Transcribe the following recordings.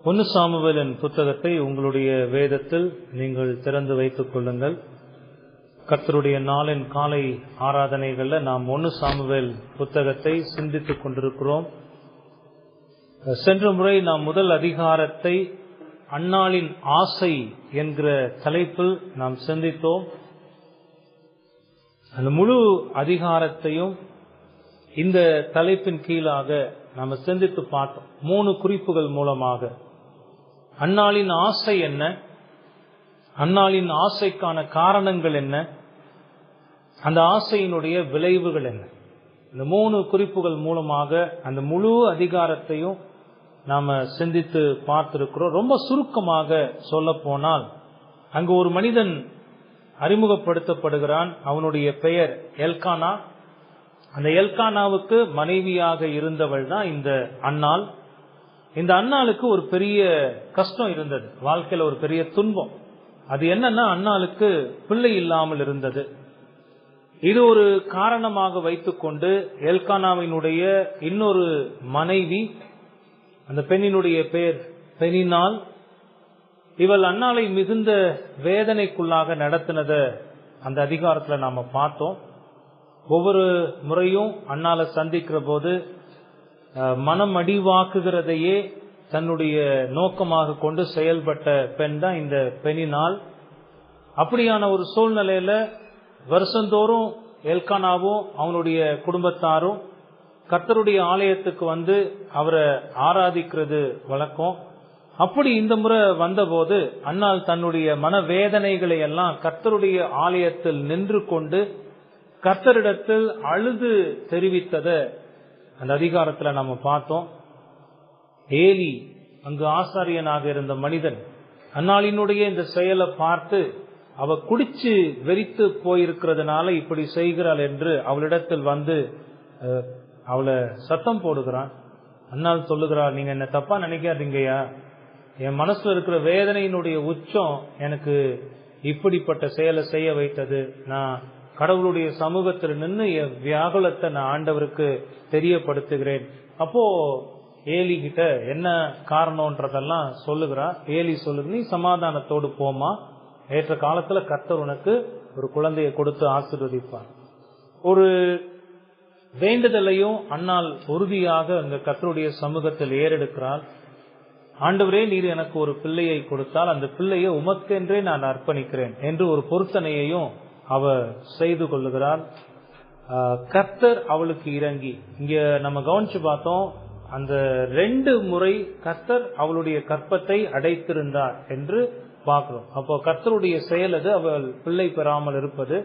ஒன்று சாமுவேலின் புத்தகத்தை உங்களுடைய வேதத்தில் நீங்கள் திறந்து வைத்துக் கொள்ளுங்கள். கர்த்தருடைய நாளின் காலை ஆராதனைகளில் நாம் ஒன்று சாமுவேல் புத்தகத்தை சிந்தித்துக் கொண்டிருக்கிறோம். சென்ற முறை நாம் முதல் அதிகாரத்தை அன்னாளின் ஆசை என்கிற தலைப்பில் நாம் சிந்தித்தோம். அந்த முழு அதிகாரத்தையும் இந்த தலைப்பின் கீழாக நாம் சிந்தித்து பார்த்தோம். 3 குறிப்புகள் மூலமாக அன்னாளின் ஆசை என்ன, அன்னாளின் ஆசைக்கான காரணங்கள் என்ன, அந்த ஆசையினுடைய விளைவுகள் என்ன. இந்த 3 குறிப்புகள் மூலமாக அந்த முழு அதிகாரத்தையும் நாம சிந்தித்து பார்த்திருக்கிறோம். ரொம்ப சுருக்கமாக சொல்ல போனால், அங்கு ஒரு மனிதன் அறிமுகப்படுத்தப்படுகிறான். அவனுடைய பெயர் எல்கானா. அந்த எல்கானாவுக்கு மனைவியாக இருந்தவள் தான் இந்த அன்னாள். இந்த அன்னாளுக்கு ஒரு பெரிய கஷ்டம் இருந்தது, வாழ்க்கையில ஒரு பெரிய துன்பம். அது என்னன்னா, அன்னாளுக்கு பிள்ளை இல்லாமல் இருந்தது. இது ஒரு காரணமாக வைத்துக்கொண்டு எல்கானாவினுடைய இன்னொரு மனைவி, அந்த பெண்ணினுடைய பெயர் பெனினாள், இவள் அன்னாளை மிகுந்த வேதனைக்குள்ளாக நடத்தினத அந்த அதிகாரத்துல நாம பார்த்தோம். ஒவ்வொரு முறையும் அன்னாளை சந்திக்கிற போது மனம் அடிவாக்குகிறதையே தன்னுடைய நோக்கமாக கொண்டு செயல்பட்ட பெண் தான் இந்த பெனினாள். அப்படியான ஒரு சூழ்நிலையில வருஷந்தோறும் எல்கானாவும் அவனுடைய குடும்பத்தாரும் கர்த்தருடைய ஆலயத்துக்கு வந்து அவரை ஆராதிக்கிறது வழக்கம். அப்படி இந்த முறை வந்தபோது அன்னாள் தன்னுடைய மனவேதனைகளை எல்லாம் கர்த்தருடைய ஆலயத்தில் நின்று கொண்டு கர்த்தரிடத்தில் அழுது தெரிவித்தத அந்த அதிகாரத்துல நாம பார்த்தோம். ஏலி, அங்கு ஆசாரியனாக இருந்த மனிதன், அன்னாளினுடைய இந்த செயலை பார்த்து அவ குடிச்சு வெறித்து போயிருக்கிறதுனால இப்படி செய்கிறாள் என்று அவளிடத்தில் வந்து அவளை சத்தம் போடுகிறான். அன்னாள் சொல்லுகிறாள், நீங்க என்ன தப்பா நினைக்காதீங்கயா, என் மனசுல இருக்கிற வேதனையினுடைய உச்சம் எனக்கு இப்படிப்பட்ட செயலை செய்ய வைத்தது. நான் கடவுளுடைய சமூகத்தில் நின்று என் வியாகுலத்தை நான் ஆண்டவருக்கு தெரியப்படுத்துகிறேன். அப்போ ஏலி கிட்ட என்ன காரணம்ன்றதெல்லாம் சொல்லுகிறா. ஏலி சொல்லுங்க, நீ சமாதானத்தோடு போமா, ஏற்ற காலத்துல கர்த்தர் உனக்கு ஒரு குழந்தையை கொடுத்து ஆசீர்வதிப்பார். ஒரு வேண்டுதலையும் அன்னாள் உறுதியாக அங்க கர்த்தருடைய சமூகத்தில் ஏறெடுக்கிறாள். ஆண்டவரே, நீர் எனக்கு ஒரு பிள்ளையை கொடுத்தால் அந்த பிள்ளையை உமக்கென்றே நான் அர்ப்பணிக்கிறேன் என்று ஒரு பொருத்தனையையும் அவ செய்து கொள்ளுகிறாள். கர்த்தர் அவளுக்கு இறங்கி, இங்க நம்ம கவனிச்சு பார்த்தோம், அந்த 2 முறை கர்த்தர் அவளுடைய கற்பத்தை அடைத்திருந்தார் என்று பார்க்கிறோம். அப்போ கர்த்தருடைய செயல் அது, அவள் பிள்ளை பெறாமல் இருப்பது.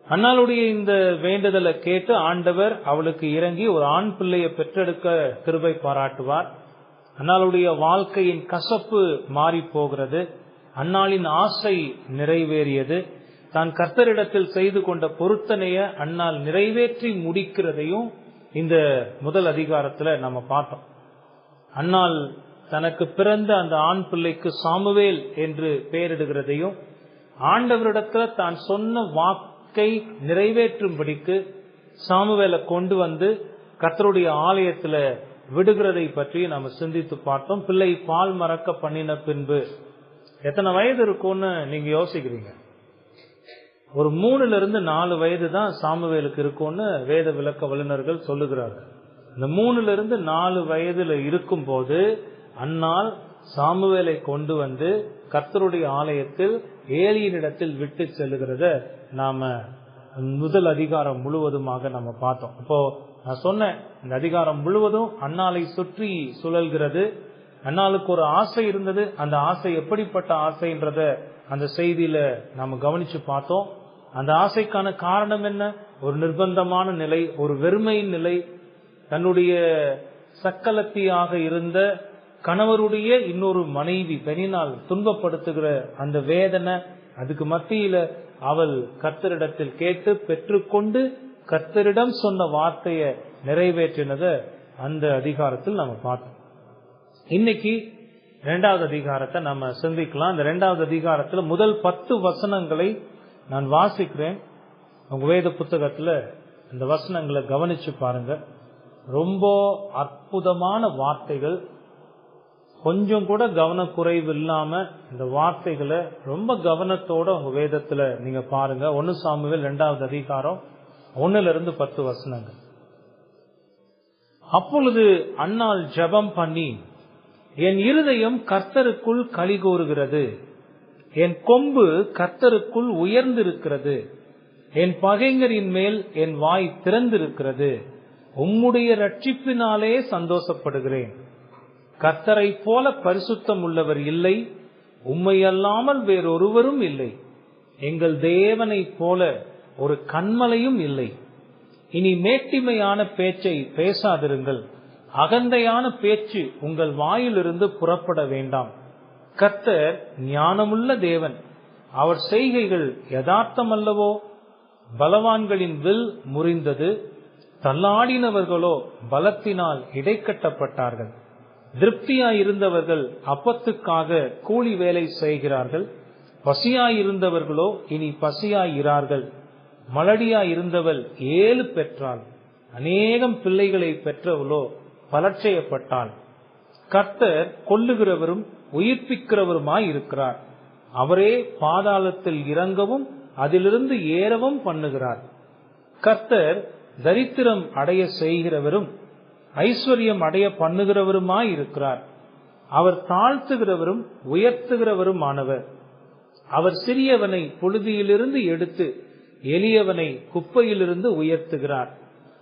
அன்னாளுடைய இந்த வேண்டுதலை கேட்டு ஆண்டவர் அவளுக்கு இறங்கி ஒரு ஆண் பிள்ளையை பெற்றெடுக்க கிருபை பாராட்டுவார். அன்னாளுடைய வாழ்க்கையின் கசப்பு மாறி போகிறது. அன்னாளின் ஆசை நிறைவேறியது. தான் கர்த்தரிடத்தில் செய்து கொண்ட பொருத்தனைய அன்னாள் நிறைவேற்றி முடிக்கிறதையும் இந்த முதல் அதிகாரத்துல நம்ம பார்த்தோம். அன்னாள் தனக்கு பிறந்த அந்த ஆண் பிள்ளைக்கு சாமுவேல் என்று பெயரிடுகிறதையும், ஆண்டவரிடத்துல தான் சொன்ன வாக்கை நிறைவேற்றும்படிக்கு சாமுவேலை கொண்டு வந்து கர்த்தருடைய ஆலயத்துல விடுகிறதை பற்றி நம்ம சிந்தித்து பார்த்தோம். பிள்ளை பால் மறக்க பண்ணின பின்பு எத்தனை வயது இருக்கும்னு நீங்க யோசிக்கிறீங்க? ஒரு 3-4 வயது தான் சாமுவேலுக்கு இருக்கும்னு வேத விளக்க வல்லுநர்கள் சொல்லுகிறார்கள். இந்த 3-4 வயதுல இருக்கும் போது அன்னாள் சாமுவேலை கொண்டு வந்து கர்த்தருடைய ஆலயத்தில் ஏலியினிடத்தில் விட்டு செல்லுகிறத நாம முதல் அதிகாரம் முழுவதுமாக நம்ம பார்த்தோம். இப்போ நான் சொன்னேன், இந்த அதிகாரம் முழுவதும் அன்னாளை சுற்றி சுழல்கிறது. அன்னாளுக்கு ஒரு ஆசை இருந்தது. அந்த ஆசை எப்படிப்பட்ட ஆசைன்றத அந்த செய்தியில நாம கவனிச்சு பார்த்தோம். அந்த ஆசைக்கான காரணம் என்ன? ஒரு நிர்பந்தமான நிலை, ஒரு வெறுமையின் நிலை. தன்னுடைய சக்கலத்தியாக இருந்த கணவருடைய இன்னொரு மனைவி பெனினாள் துன்பப்படுத்துகிற அந்த வேதனை, அதுக்கு மத்தியில அவள் கர்த்தரிடத்தில் கேட்டு பெற்றுக்கொண்டு கர்த்தரிடம் சொன்ன வார்த்தையை நிறைவேற்றினத அந்த அதிகாரத்தில் நம்ம பார்த்தோம். இன்னைக்கு 2வது அதிகாரத்தை நம்ம சிந்திக்கலாம். இந்த 2வது அதிகாரத்துல முதல் 10 வசனங்களை நான் வாசிக்கிறேன். உங்க வேத புத்தகத்துல இந்த வசனங்களை கவனிச்சு பாருங்க. ரொம்ப அற்புதமான வார்த்தைகள். கொஞ்சம் கூட கவனக்குறைவு இல்லாம இந்த வார்த்தைகளை ரொம்ப கவனத்தோட உங்க வேதத்துல நீங்க பாருங்க. 1 சாமுவேல் 2வது அதிகாரம் 1-10 வசனங்கள். அப்பொழுது அன்னாள் ஜெபம் பண்ணி, என் இருதயம் கர்த்தருக்குள் களிகூறுகிறது, என் கொம்பு கர்த்தருக்குள் உயர்ந்திருக்கிறது, என் பகைஞரின் மேல் என் வாய் திறந்திருக்கிறது, உம்முடைய ரட்சிப்பினாலே சந்தோஷப்படுகிறேன். கர்த்தரை போல பரிசுத்தம் உள்ளவர் இல்லை, உம்மை அல்லாமல் வேறொருவரும் இல்லை. எங்கள் தேவனை போல ஒரு கன்மலையும் இல்லை. இனி மேட்டிமையான பேச்சை பேசாதிருங்கள், அகந்தையான பேச்சு உங்கள் வாயிலிருந்து புறப்பட வேண்டாம். கர்த்தர் ஞானமுள்ள தேவன், அவர் செய்கைகள் யதார்த்தமல்லவோ? பலவான்களின் வில் முறிந்தது, தள்ளாடினவர்களோ பலத்தினால் இடைக்கட்டப்பட்டார்கள். திருப்தியாயிருந்தவர்கள் அப்பத்துக்காக கூலி வேலை செய்கிறார்கள், பசியாயிருந்தவர்களோ இனி பசியாயிரார்கள். மலடியாயிருந்தவள் 7 பெற்றாள், அநேகம் பிள்ளைகளை பெற்றவளோ பலட்சயப்பட்டாள். கர்த்தர் கொல்லுகிறவரும் உயிர்ப்பிக்கிறவருமாய் இருக்கிறார். அவரே பாதாளத்தில் இறங்கவும் அதிலிருந்து ஏறவும் பண்ணுகிறார். கர்த்தர் தரித்திரம் அடைய செய்கிறவரும் ஐஸ்வர்யம் அடைய பண்ணுகிறவருமாய் இருக்கிறார். அவர் தாழ்த்துகிறவரும் உயர்த்துகிறவரும் ஆனவர். அவர் சிறியவனை புழுதியிலிருந்து எடுத்து எளியவனை குப்பையிலிருந்து உயர்த்துகிறார்.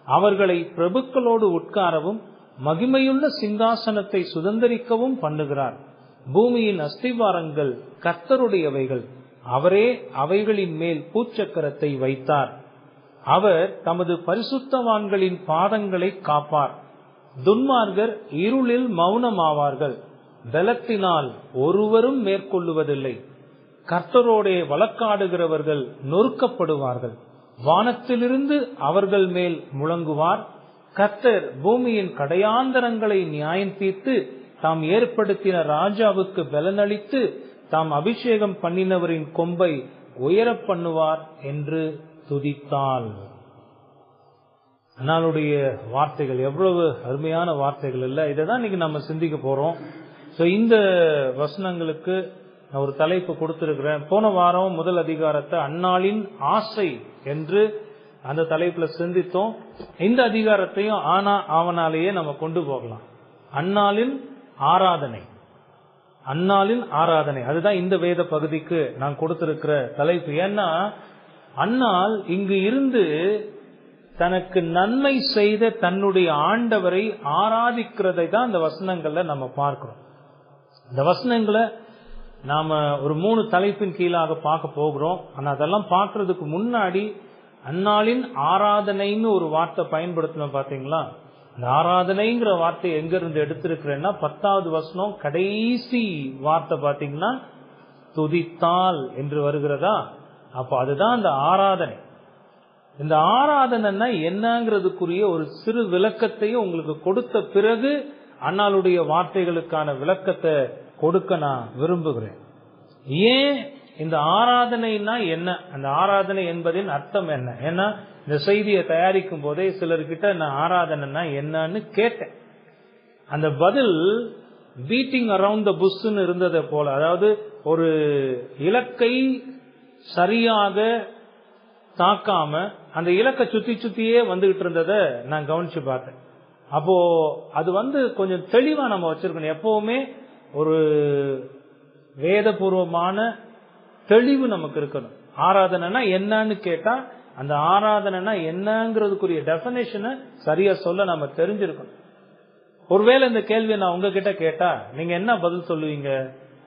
அவர்களை பிரபுக்களோடு உட்காரவும் மகிமையுள்ள சிங்காசனத்தை சுதந்தரிக்கவும் பண்ணுகிறார். பூமியின் அஸ்திவாரங்கள் கர்த்தருடையவைகள், அவரே அவைகளின் மேல் பூச்சக்கரத்தை வைத்தார். அவர் தமது பரிசுத்தவான்களின் பாதங்களை காப்பார். துன்மார்கர் இருளில் மௌனமாவார்கள், பலத்தினால் ஒருவரும் மேற்கொள்ளுவதில்லை. கர்த்தரோடே வழக்காடுகிறவர்கள் நொறுக்கப்படுவார்கள். வானத்திலிருந்து அவர்கள் மேல் முழங்குவார். கர்த்தர் பூமியின் கடையாந்தரங்களை நியாயம் தீர்த்து தாம் ஏற்படுத்தின ராஜாவுக்கு பலனளித்து தாம் அபிஷேகம் பண்ணினவரின் கொம்பை உயர பண்ணுவார் என்று துதித்தாள். அன்னாளுடைய வார்த்தைகள் எவ்வளவு அருமையான வார்த்தைகள் இல்ல? இதைதான் இன்னைக்கு நம்ம சிந்திக்க போறோம். இந்த வசனங்களுக்கு நான் ஒரு தலைப்பு கொடுத்திருக்கிறேன். போன வாரம் முதல் அதிகாரத்தை அன்னாளின் ஆசை என்று அந்த தலைப்புல சிந்தித்தோம். இந்த அதிகாரத்தையும் ஆவனாலேயே நம்ம கொண்டு போகலாம். அன்னாளின் ஆராதனை, அன்னாளின் ஆராதனை, அதுதான் இந்த வேத பகுதிக்கு நான் கொடுத்திருக்கிற தலைப்பு. ஏன்னா அன்னாள் இங்கு இருந்து தனக்கு நன்மை செய்த தன்னுடைய ஆண்டவரை ஆராதிக்கிறதை தான் இந்த வசனங்கள்ல நம்ம பார்க்கிறோம். இந்த வசனங்களை நாம ஒரு 3 தலைப்பின் கீழாக பார்க்க போகிறோம். ஆனா அதெல்லாம் பார்க்கறதுக்கு முன்னாடி அன்னாளின் ஆராதனைன்னு ஒரு வார்த்தை பயன்படுத்தணும். பாத்தீங்களா? அந்த ஆராதனைங்கிற வார்த்தை எங்க இருந்து எடுத்திருக்கிறேன்னா 10வது வசனம் கடைசி வார்த்தை பாத்தீங்கன்னா துதித்தாள் என்று வருகிறதா? அப்ப அதுதான் அந்த ஆராதனை. இந்த ஆராதனைன்னா என்னங்கிறதுக்குரிய ஒரு சிறு விளக்கத்தையும் உங்களுக்கு கொடுத்த பிறகு அன்னாளுடைய வார்த்தைகளுக்கான விளக்கத்தை கொடுக்க நான் விரும்புகிறேன். ஏன் இந்த ஆராதனைனா என்ன, அந்த ஆராதனை என்பதின் அர்த்தம் என்ன? ஏன்னா இந்த செய்தியை தயாரிக்கும் போதே சிலர்கிட்ட நான் ஆராதனைனா என்னன்னு கேட்டேன். அந்த பதில் பீட்டிங் அரவுண்ட் த புஷ்ன்னு இருந்ததை போல, அதாவது ஒரு இலக்கை சரியாக தாக்காம அந்த இலக்கை சுத்தி சுத்தியே வந்துகிட்டு இருந்ததை நான் கவனிச்சு பார்த்தேன். அப்போ அது கொஞ்சம் தெளிவா நம்ம வச்சிருக்கணும். எப்பவுமே ஒரு வேதபூர்வமான தெளிவு நமக்கு இருக்கணும். ஆராதனைனா என்னன்னு கேட்டா அந்த ஆராதனைனா என்னங்கிறதுக்குரிய டெபினேஷனை சரியா சொல்ல நம்ம தெரிஞ்சிருக்கணும். ஒருவேளை இந்த கேள்வியை நான் உங்ககிட்ட கேட்டா நீங்க என்ன பதில் சொல்லுவீங்க?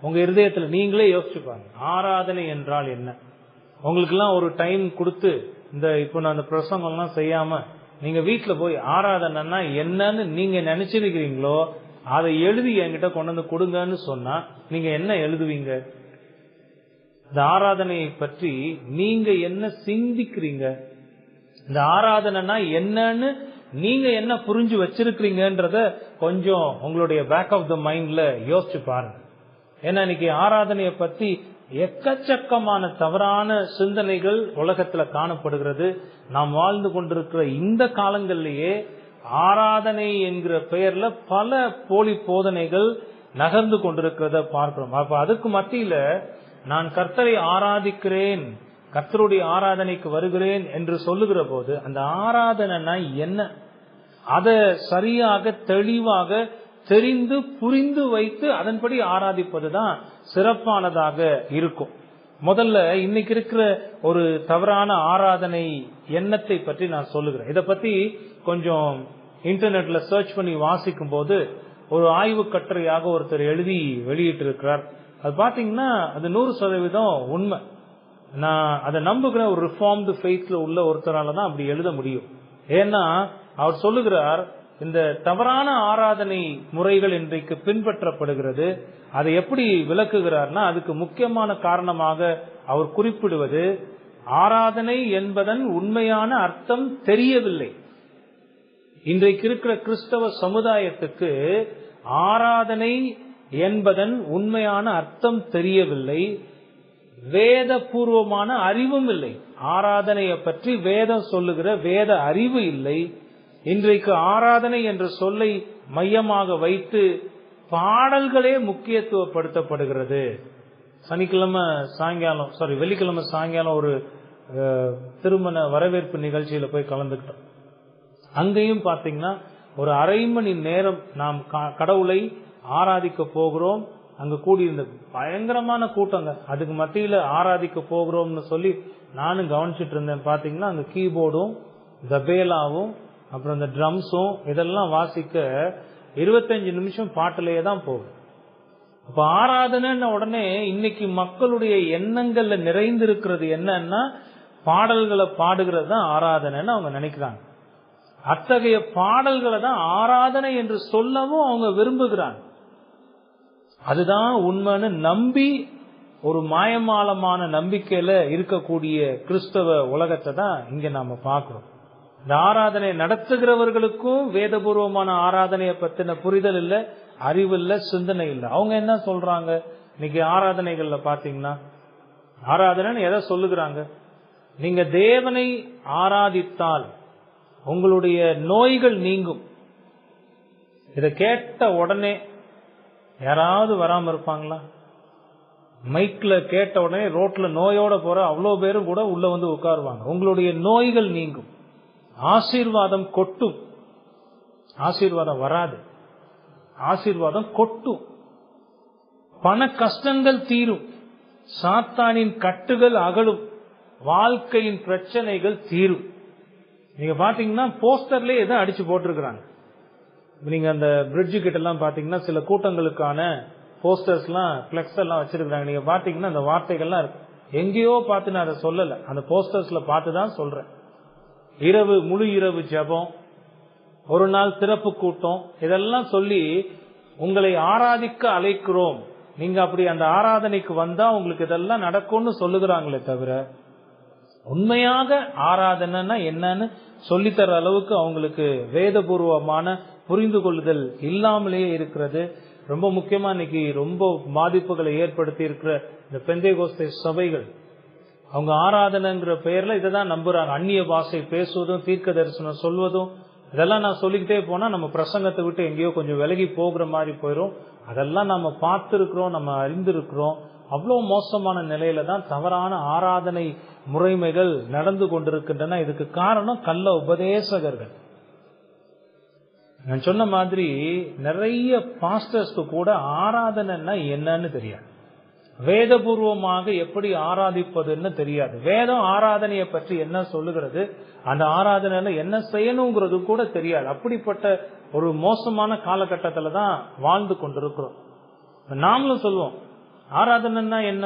உங்க இருதயத்துல நீங்களே யோசிச்சுப்பாங்க, ஆராதனை என்றால் என்ன? உங்களுக்கு எல்லாம் ஒரு டைம் கொடுத்து இப்போ நான் அந்த பிரசங்கம் எல்லாம் செய்யாம நீங்க வீட்டுல போய் ஆராதனைன்னா என்னன்னு நீங்க நினைச்சிருக்கிறீங்களோ அதை எழுதி என்கிட்ட கொண்டு வந்து கொடுங்கன்னு சொன்னா நீங்க என்ன எழுதுவீங்க? இந்த ஆராதனையை பற்றி நீங்க என்ன சிந்திக்கிறீங்க? இந்த ஆராதனைனா என்னன்னு நீங்க என்ன புரிஞ்சு வச்சிருக்கிறீங்கன்றத கொஞ்சம் உங்களுடைய பேக் ஆஃப் த மைண்ட்ல யோசிச்சு பாருங்க. ஏன்னா இன்னைக்கு ஆராதனையை பத்தி எக்கச்சக்கமான தவறான சிந்தனைகள் உலகத்துல காணப்படுகிறது. நாம் வாழ்ந்து கொண்டிருக்கிற இந்த காலங்களிலேயே ஆராதனை என்கிற பெயர்ல பல போலி போதனைகள் நகர்ந்து கொண்டிருக்கிறத பார்க்கிறோம். அப்ப அதுக்கு மத்தியில நான் கர்த்தரை ஆராதிக்கிறேன், கர்த்தருடைய ஆராதனைக்கு வருகிறேன் என்று சொல்லுகிற போது அந்த ஆராதனைனா என்ன, அதை சரியாக தெளிவாக தெரிந்து புரிந்து வைத்து அதன்படி ஆராதிப்பதுதான் சிறப்பானதாக இருக்கும். முதல்ல இன்னைக்கு இருக்கிற ஒரு தவறான ஆராதனை எண்ணத்தை பற்றி நான் சொல்லுகிறேன். இதை பத்தி கொஞ்சம் இன்டர்நெட்ல சர்ச் பண்ணி வாசிக்கும் போது ஒரு ஆய்வு கட்டுரையாக ஒருத்தர் எழுதி வெளியிட்டு இருக்கிறார். அது பாத்தீங்கன்னா அது 100% உண்மை. நான் அதை நம்புகிற ஒரு ரிஃபார்ம்டு ஃபெய்த்ல உள்ள ஒருத்தரால தான் அப்படி எழுத முடியும். ஏன்னா அவர் சொல்லுகிறார், இந்த தவறான ஆராதனை முறைகள் இன்றைக்கு பின்பற்றப்படுகிறது. அதை எப்படி விளக்குகிறார்னா, அதுக்கு முக்கியமான காரணமாக அவர் குறிப்பிடுவது, ஆராதனை என்பதன் உண்மையான அர்த்தம் தெரியவில்லை. இன்றைக்கு இருக்கிற கிறிஸ்தவ சமுதாயத்துக்கு ஆராதனை என்பதன் உண்மையான அர்த்தம் தெரியவில்லை, வேத பூர்வமான அறிவும் இல்லை. ஆராதனையை பற்றி வேதம் சொல்லுகிற வேத அறிவு இல்லை. இன்றைக்கு ஆராதனை என்ற சொல்லை மையமாக வைத்து பாடல்களே முக்கியத்துவப்படுத்தப்படுகிறது. வெள்ளிக்கிழமை சாயங்காலம் ஒரு திருமண வரவேற்பு நிகழ்ச்சியில போய் கலந்துக்கிட்டோம். அங்கேயும் பாத்தீங்கன்னா ஒரு அரை மணி நேரம் நாம் கடவுளை ஆராதிக்க போகிறோம். அங்க கூடியிருந்த பயங்கரமான கூட்டங்க. அதுக்கு மத்தியில ஆராதிக்க போகிறோம்னு சொல்லி நானும் கவனிச்சுட்டு இருந்தேன். பாத்தீங்கன்னா அங்க கீபோர்டும் தபேலாவும் அப்புறம் இந்த ட்ரம்ஸும் இதெல்லாம் வாசிக்க 25 நிமிஷம் பாட்டிலேயே தான் போகும். அப்ப ஆராதனைன்னு உடனே இன்னைக்கு மக்களுடைய எண்ணங்கள்ல நிறைந்திருக்கிறது என்னன்னா, பாடல்களை பாடுகிறது தான் ஆராதனைன்னு அவங்க நினைக்கிறாங்க. அத்தகைய பாடல்களை தான் ஆராதனை என்று சொல்லவும் அவங்க விரும்புகிறாங்க. அதுதான் உண்மைன்னு நம்பி ஒரு மாயமாலமான நம்பிக்கையில இருக்கக்கூடிய கிறிஸ்தவ உலகத்தை தான் இங்க நாம பாக்குறோம். இந்த ஆராதனை நடத்துகிறவர்களுக்கும் வேதபூர்வமான ஆராதனையை பத்தின புரிதல் இல்ல, அறிவு இல்ல, சிந்தனை இல்ல. அவங்க என்ன சொல்றாங்க, இன்னைக்கு ஆராதனைகள்ல பாத்தீங்கன்னா ஆராதனை எதை சொல்லுகிறாங்க, நீங்க தேவனை ஆராதித்தால் உங்களுடைய நோய்கள் நீங்கும். இத கேட்ட உடனே யாராவது வராம இருப்பாங்களா? மைக்ல கேட்ட உடனே ரோட்ல நோயோட போற அவ்வளவு பேரும் கூட உள்ள வந்து உட்காருவாங்க. உங்களுடைய நோய்கள் நீங்கும், ஆசீர்வாதம் கொட்டும். ஆசீர்வாதம் வராது, ஆசீர்வாதம் கொட்டும். பண கஷ்டங்கள் தீரும், சாத்தானின் கட்டுகள் அகலும், வாழ்க்கையின் பிரச்சனைகள் தீரும். நீங்க பாத்தீங்கன்னா போஸ்டர்லயே எதை அடிச்சு போட்டிருக்கிறாங்க. நீங்க அந்த பிரிட்ஜு கிட்ட எல்லாம் பாத்தீங்கன்னா சில கூட்டங்களுக்கான போஸ்டர்ஸ் எல்லாம் பிளெக்ஸ் எல்லாம் வச்சிருக்காங்க. நீங்க பாத்தீங்கன்னா அந்த வார்த்தைகள்லாம் இருக்கு. எங்கேயோ பார்த்து நான் அதை சொல்லல, அந்த போஸ்டர்ஸ்ல பார்த்துதான் சொல்றேன். இரவு முழு இரவு ஜெபம், ஒரு நாள் திறப்பு கூட்டம், இதெல்லாம் சொல்லி உங்களை ஆராதிக்க அழைக்கிறோம், நீங்க அப்படி அந்த ஆராதனைக்கு வந்தா உங்களுக்கு இதெல்லாம் நடக்கும்னு சொல்லுகிறாங்களே தவிர உண்மையாக ஆராதனைன்னா என்னன்னு சொல்லித்தர அளவுக்கு அவங்களுக்கு வேதபூர்வமான புரிந்து கொள்ளுதல் இல்லாமலேயே இருக்கிறது. ரொம்ப முக்கியமா இன்னைக்கு ரொம்ப பாதிப்புகளை ஏற்படுத்தி இருக்கிற இந்த பெந்தேகோஸ்தே சபைகள், அவங்க ஆராதனைங்கிற பெயர்ல இதைதான் நம்புறாங்க. அந்நிய பாஷை பேசுவதும் தீர்க்க தரிசனம் சொல்வதும், இதெல்லாம் நான் சொல்லிக்கிட்டே போனா நம்ம பிரசங்கத்தை விட்டு எங்கேயோ கொஞ்சம் விலகி போகிற மாதிரி போயிடும். அதெல்லாம் நம்ம பார்த்திருக்கிறோம், நம்ம அறிந்திருக்கிறோம். அவ்வளவு மோசமான நிலையில தான் தவறான ஆராதனை முறைமைகள் நடந்து கொண்டிருக்கின்றன. இதுக்கு காரணம் கள்ள உபதேசகர்கள். நான் சொன்ன மாதிரி நிறைய பாஸ்டர்ஸ்க்கு கூட ஆராதனைன்னா என்னன்னு தெரியாது, வேதபூர்வமாக எப்படி ஆராதிப்பதுன்னு தெரியாது, வேதம் ஆராதனையை பற்றி என்ன சொல்லுகிறது, அந்த ஆராதனையில என்ன செய்யணுங்கிறது கூட தெரியாது. அப்படிப்பட்ட ஒரு மோசமான காலகட்டத்துல தான் வாழ்ந்து கொண்டிருக்கிறோம். நாமளும் சொல்லுவோம் ஆராதனைன்னா என்ன,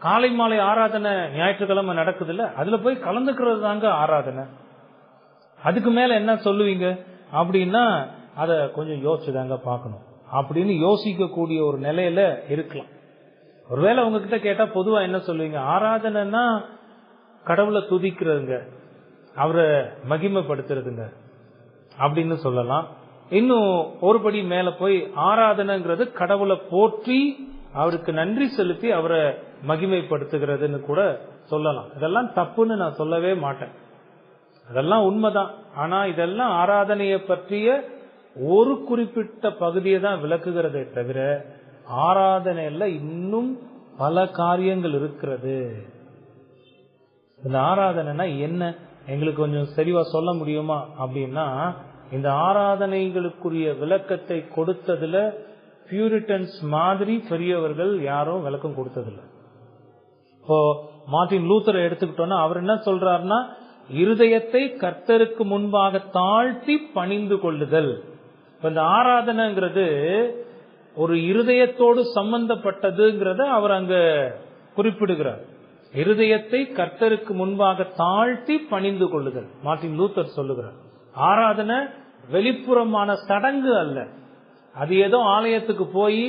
காலை மாலை ஆராதனை ஞாயிற்றுக்கிழமை நடக்குது இல்ல, அதுல போய் கலந்துக்கிறது தாங்க ஆராதனை. அதுக்கு மேல என்ன சொல்லுவீங்க அப்படின்னா அத கொஞ்சம் யோசிச்சுதாங்க பார்க்கணும் அப்படின்னு யோசிக்க கூடிய ஒரு நிலையில இருக்கலாம். ஒருவேளை உங்ககிட்ட கேட்டா பொதுவா என்ன சொல்லுவீங்க, ஆராதனைன்னா கடவுளை துதிக்கிறதுங்க, அவரை மகிமைப்படுத்துறதுங்க அப்படின்னு சொல்லலாம். இன்னும் ஒருபடி மேல போய் ஆராதனைங்கிறது கடவுளை போற்றி அவருக்கு நன்றி செலுத்தி அவரை மகிமைப்படுத்துகிறதுன்னு கூட சொல்லலாம். இதெல்லாம் தப்புன்னு நான் சொல்லவே மாட்டேன், அதெல்லாம் உண்மைதான். ஆனா இதெல்லாம் ஆராதனையை பற்றிய ஒரு குறிப்பிட்ட பகுதியை தான் விளக்குகிறதே தவிர ஆராதனையில இன்னும் பல காரியங்கள் இருக்கிறது. இந்த ஆராதனைனா என்ன, எங்களுக்கு கொஞ்சம் தெளிவா சொல்ல முடியுமா அப்படின்னா, இந்த ஆராதனைகளுக்குரிய விளக்கத்தை கொடுத்ததுல பியூரிட்டன்ஸ் மாதிரி பெரியவர்கள் யாரும் விளக்கம் கொடுத்ததில்லை. இப்போ மார்ட்டின் லூத்தரை எடுத்துக்கிட்டோம்னா அவர் என்ன சொல்றாருன்னா, இருதயத்தை கர்த்தருக்கு முன்பாக தாழ்த்தி பணிந்து கொள்ளுதல். இந்த ஆராதனைங்கிறது ஒரு இருதயத்தோடு சம்பந்தப்பட்டதுங்கிறத அவர் அங்க குறிப்பிடுகிறார். இருதயத்தை கர்த்தருக்கு முன்பாக தாழ்த்தி பணிந்து கொள்ளுதல் மார்ட்டின் லூத்தர் சொல்லுகிறார். ஆராதனை வெளிப்புறமான சடங்கு அல்ல, அது ஏதோ ஆலயத்துக்கு போய்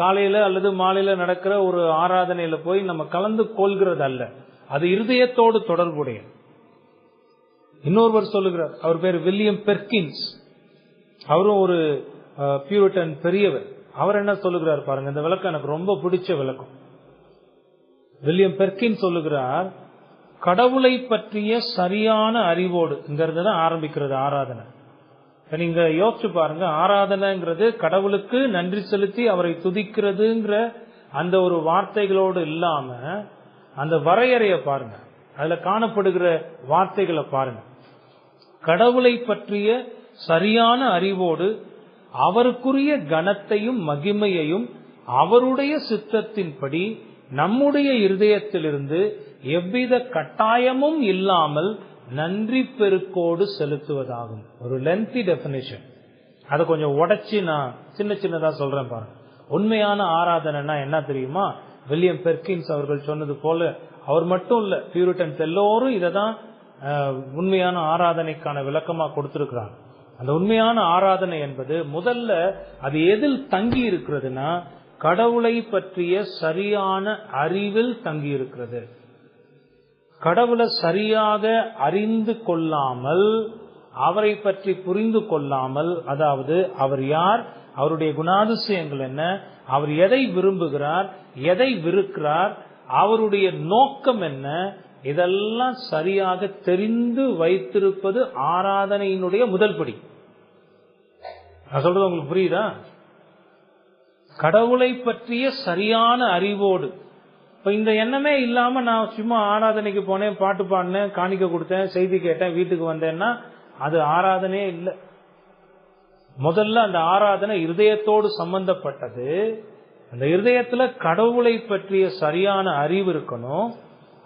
காலையில அல்லது மாலையில நடக்கிற ஒரு ஆராதனையில போய் நம்ம கலந்து கொள்கிறது அல்ல, அது இருதயத்தோடு தொடர்புடைய. இன்னொருவர் சொல்லுகிறார், அவர் பேர் வில்லியம் பெர்கின்ஸ், அவரும் ஒரு பியூரிட்டன் பெரியவர். அவர் என்ன சொல்லுகிறார் பாருங்க, இந்த விளக்கம் எனக்கு ரொம்ப பிடிச்ச விளக்கம். வில்லியம் பெர்கின் சொல்லுகிறார், கடவுளை பற்றிய சரியான அறிவோடு தான் ஆரம்பிக்கிறது ஆராதனை. நீங்க யோசிச்சு பாருங்க, ஆராதனைங்கிறது கடவுளுக்கு நன்றி செலுத்தி அவரை துதிக்கிறதுங்கிற அந்த ஒரு வார்த்தைகளோடு இல்லாம அந்த வரையறைய பாருங்க, அதுல காணப்படுகிற வார்த்தைகளை பாருங்க. கடவுளை பற்றிய சரியான அறிவோடு அவருக்குரிய கனத்தையும் மகிமையையும் அவருடைய சித்தத்தின்படி நம்முடைய இருதயத்திலிருந்து எவ்வித கட்டாயமும் இல்லாமல் நன்றி பெருக்கோடு செலுத்துவதாகும். ஒரு லென்த்தி டெபினிஷன், அதை கொஞ்சம் உடைச்சு நான் சின்னதா சொல்றேன் பாருங்க. உண்மையான ஆராதனைனா என்ன தெரியுமா? வில்லியம் பெர்கின்ஸ் அவர்கள் சொன்னது போல, அவர் மட்டும் இல்ல, பியூரிட்டன்ஸ் எல்லோரும் இததான் உண்மையான ஆராதனைக்கான விளக்கமா கொடுத்திருக்கிறாங்க. அந்த உண்மையான ஆராதனை என்பது முதல்ல அது எதில் தங்கி இருக்கிறதுனா, கடவுளை பற்றிய சரியான அறிவில் தங்கி இருக்கிறது. கடவுளை சரியாக அறிந்து கொள்ளாமல், அவரை பற்றி புரிந்து கொள்ளாமல், அதாவது அவர் யார், அவருடைய குணாதிசயங்கள் என்ன, அவர் எதை விரும்புகிறார், எதை வெறுக்கிறார், அவருடைய நோக்கம் என்ன, இதெல்லாம் சரியாக தெரிந்து வைத்திருப்பது ஆராதனையினுடைய முதல் படி. நான் சொல்றது உங்களுக்கு புரியுதா? கடவுளை பற்றிய சரியான அறிவோடு. இப்ப இந்த எண்ணமே இல்லாம நான் சும்மா ஆராதனைக்கு போனேன், பாட்டு பாடினேன், காணிக்க கொடுத்தேன், செய்தி கேட்டேன், வீட்டுக்கு வந்தேன்னா அது ஆராதனையே இல்லை. முதல்ல அந்த ஆராதனை இருதயத்தோடு சம்பந்தப்பட்டது. அந்த இருதயத்துல கடவுளை பற்றிய சரியான அறிவு இருக்கணும்.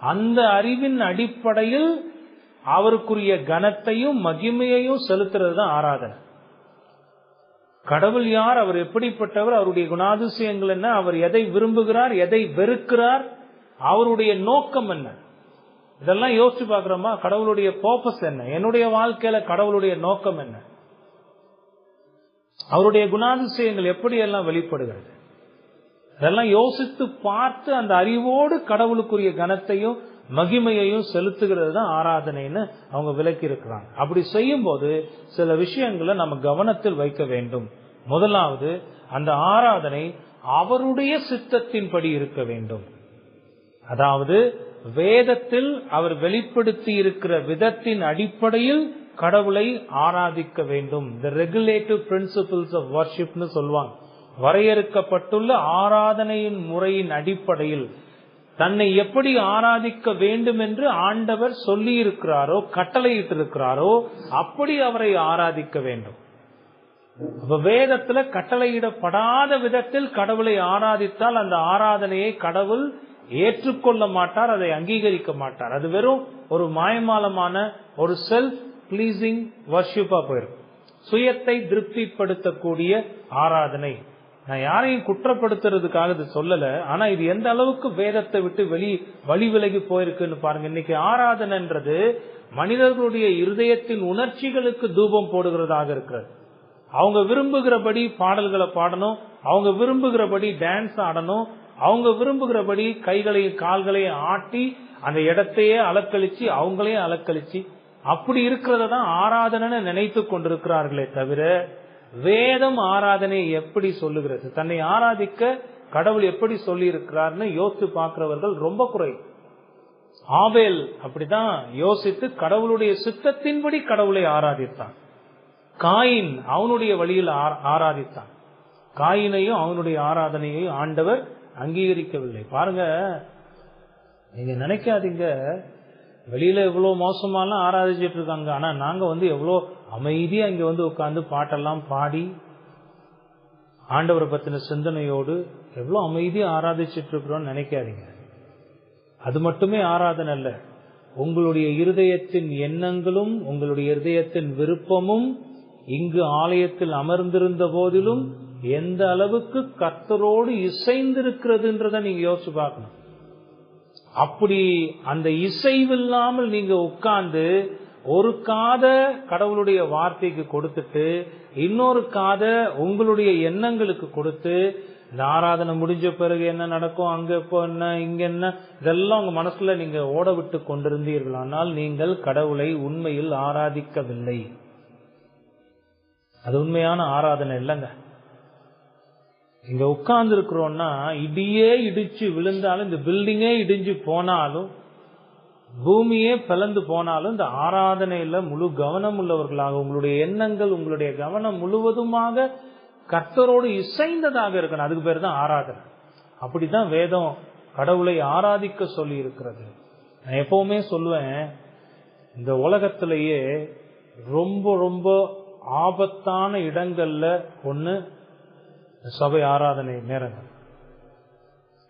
அந்த அறிவின் அடிப்படையில் அவருக்குரிய கனத்தையும் மகிமையையும் செலுத்துறது தான் ஆராதனை. கடவுள் யார், அவர் எப்படிப்பட்டவர், அவருடைய குணாதிசயங்கள் என்ன, அவர் எதை விரும்புகிறார், எதை வெறுக்கிறார், அவருடைய நோக்கம் என்ன, இதெல்லாம் யோசிச்சு பாக்குறோமா? கடவுளுடைய பர்பஸ் என்ன, என்னுடைய வாழ்க்கையில கடவுளுடைய நோக்கம் என்ன, அவருடைய குணாதிசயங்கள் எப்படி எல்லாம் வெளிப்படுகிறது, இதெல்லாம் யோசித்து பார்த்து அந்த அறிவோடு கடவுளுக்குரிய கனத்தையும் மகிமையையும் செலுத்துகிறது தான் ஆராதனைன்னு அவங்க விளக்கி இருக்கிறாங்க. அப்படி செய்யும் போது சில விஷயங்களை நம்ம கவனத்தில் வைக்க வேண்டும். முதலாவது, அந்த ஆராதனை அவருடைய சித்தத்தின்படி இருக்க வேண்டும். அதாவது வேதத்தில் அவர் வெளிப்படுத்தி இருக்கிற விதத்தின் அடிப்படையில் கடவுளை ஆராதிக்க வேண்டும். The regulative principles of worshipனு சொல்வாங்க. வரையறுக்கப்பட்டுள்ள ஆராதனையின் முறையின் அடிப்படையில் தன்னை எப்படி ஆராதிக்க வேண்டும் என்று ஆண்டவர் சொல்லி இருக்கிறாரோ, கட்டளையிட்டு இருக்கிறாரோ, அப்படி அவரை ஆராதிக்க வேண்டும். வேதத்துல கட்டளையிடப்படாத விதத்தில் கடவுளை ஆராதித்தால் அந்த ஆராதனையை கடவுள் ஏற்றுக்கொள்ள மாட்டார், அதை அங்கீகரிக்க மாட்டார். அது வெறும் ஒரு மாயமாலமான ஒரு செல்ஃப் பிளீசிங் வர்ஷிப்பா போயிடும். சுயத்தை திருப்திப்படுத்தக்கூடிய ஆராதனை. நான் யாரையும் குற்றப்படுத்துறதுக்காக இது சொல்லல, ஆனா இது எந்த அளவுக்கு வேதத்தை விட்டு வழி விலகி போயிருக்குன்னு பாருங்க. இன்னைக்கு ஆராதனைன்றது மனிதர்களுடைய இருதயத்தின் உணர்ச்சிகளுக்கு தூபம் போடுகிறதாக இருக்கிறது. அவங்க விரும்புகிறபடி பாடல்களை பாடணும், அவங்க விரும்புகிறபடி டான்ஸ் ஆடணும், அவங்க விரும்புகிறபடி கைகளையும் கால்களையும் ஆட்டி அந்த இடத்தையே அலக்கழிச்சு அவங்களையும் அலக்கழிச்சு அப்படி இருக்கிறத தான் ஆராதனை நினைத்து கொண்டிருக்கிறார்களே தவிர, வேதம் ஆராதனை எப்படி சொல்லுகிறது, தன்னை ஆராதிக்க கடவுள் எப்படி சொல்லி இருக்கிறார்னு யோசித்து பார்க்கிறவர்கள் ரொம்ப குறை. ஆபேல் அப்படிதான் யோசித்து கடவுளுடைய சித்தத்தின்படி கடவுளை ஆராதித்தான். காயின் அவனுடைய வழியில் ஆராதித்தான். காயினையும் அவனுடைய ஆராதனையையும் ஆண்டவர் அங்கீகரிக்கவில்லை. பாருங்க, நீங்க நினைக்காதீங்க வெளியில எவ்வளவு மோசமாலாம் ஆராதிச்சிட்டு இருக்காங்க, ஆனா நாங்க எவ்வளவு அமைதியா இங்க உட்கார்ந்து பாட்டெல்லாம் பாடி ஆண்டவரை பத்தின சிந்தனையோடு எவ்வளவு அமைதியா ஆராதிச்சிட்டு இருக்கிறோம்னு நினைக்காதீங்க. அது மட்டுமே ஆராதனை அல்ல, உங்களுடைய இருதயத்தின் எண்ணங்களும் உங்களுடைய இருதயத்தின் விருப்பமும் இங்கு ஆலயத்தில் அமர்ந்திருந்த போதிலும் எந்த அளவுக்கு கர்த்தரோடு இசைந்திருக்கிறதுன்றத நீங்க யோசிச்சு பார்க்கணும். அப்படி அந்த இசைவில்லாமல் நீங்க உட்கார்ந்து ஒரு காத கடவுளுடைய வார்த்தைக்கு கொடுத்துட்டு இன்னொரு காத உங்களுடைய எண்ணங்களுக்கு கொடுத்து, இந்த ஆராதனை முடிஞ்ச பிறகு என்ன நடக்கும், அங்க இப்போ என்ன, இங்க என்ன, இதெல்லாம் உங்க மனசுல நீங்க ஓட விட்டு கொண்டிருந்தீர்கள், ஆனால் நீங்கள் கடவுளை உண்மையில் ஆராதிக்கவில்லை. அது உண்மையான ஆராதனை இல்லைங்க. இங்க உட்கார்ந்து இருக்கிறோம்னா இடியே இடிச்சு விழுந்தாலும், இந்த பில்டிங்கே இடிஞ்சு போனாலும், பூமியே பிளந்து போனாலும், இந்த ஆராதனையில முழு கவனம் உள்ளவர்களாக உங்களுடைய எண்ணங்கள் உங்களுடைய கவனம் முழுவதுமாக கர்த்தரோடு இசைந்ததாக இருக்கணும். அதுக்கு பேர் தான் ஆராதனை. அப்படித்தான் வேதம் கடவுளை ஆராதிக்க சொல்லி இருக்கிறது. நான் எப்பவுமே சொல்லுவேன், இந்த உலகத்திலேயே ரொம்ப ரொம்ப ஆபத்தான இடங்கள்ல ஒண்ணு சபை ஆராதனை நேரங்கள்.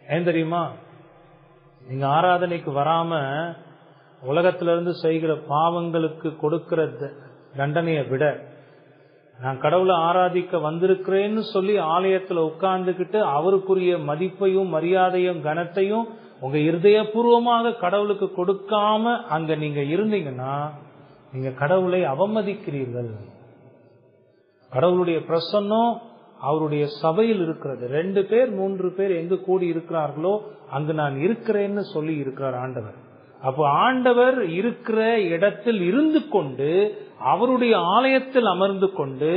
ஏன் தெரியுமா? நீங்க ஆராதனைக்கு வராம உலகத்திலிருந்து செய்கிற பாவங்களுக்கு கொடுக்கிற தண்டனையை விட, நான் கடவுளை ஆராதிக்க வந்திருக்கிறேன்னு சொல்லி ஆலயத்துல உட்கார்ந்துகிட்டு அவருக்குரிய மதிப்பையும் மரியாதையும் கனத்தையும் உங்க இருதயபூர்வமாக கடவுளுக்கு கொடுக்காம அங்க நீங்க இருந்தீங்கன்னா நீங்க கடவுளை அவமதிக்கிறீர்கள். கடவுளுடைய பிரசன்னம் அவருடைய சபையில் இருக்கிறது. 2 பேர் 3 பேர் எங்கு கூடி இருக்கிறார்களோ அங்கு நான் இருக்கிறேன்னு சொல்லி இருக்கிறார் ஆண்டவர். அப்போ ஆண்டவர் இருக்கிற இடத்தில் இருந்து கொண்டு அவருடைய ஆலயத்தில் அமர்ந்து கொண்டு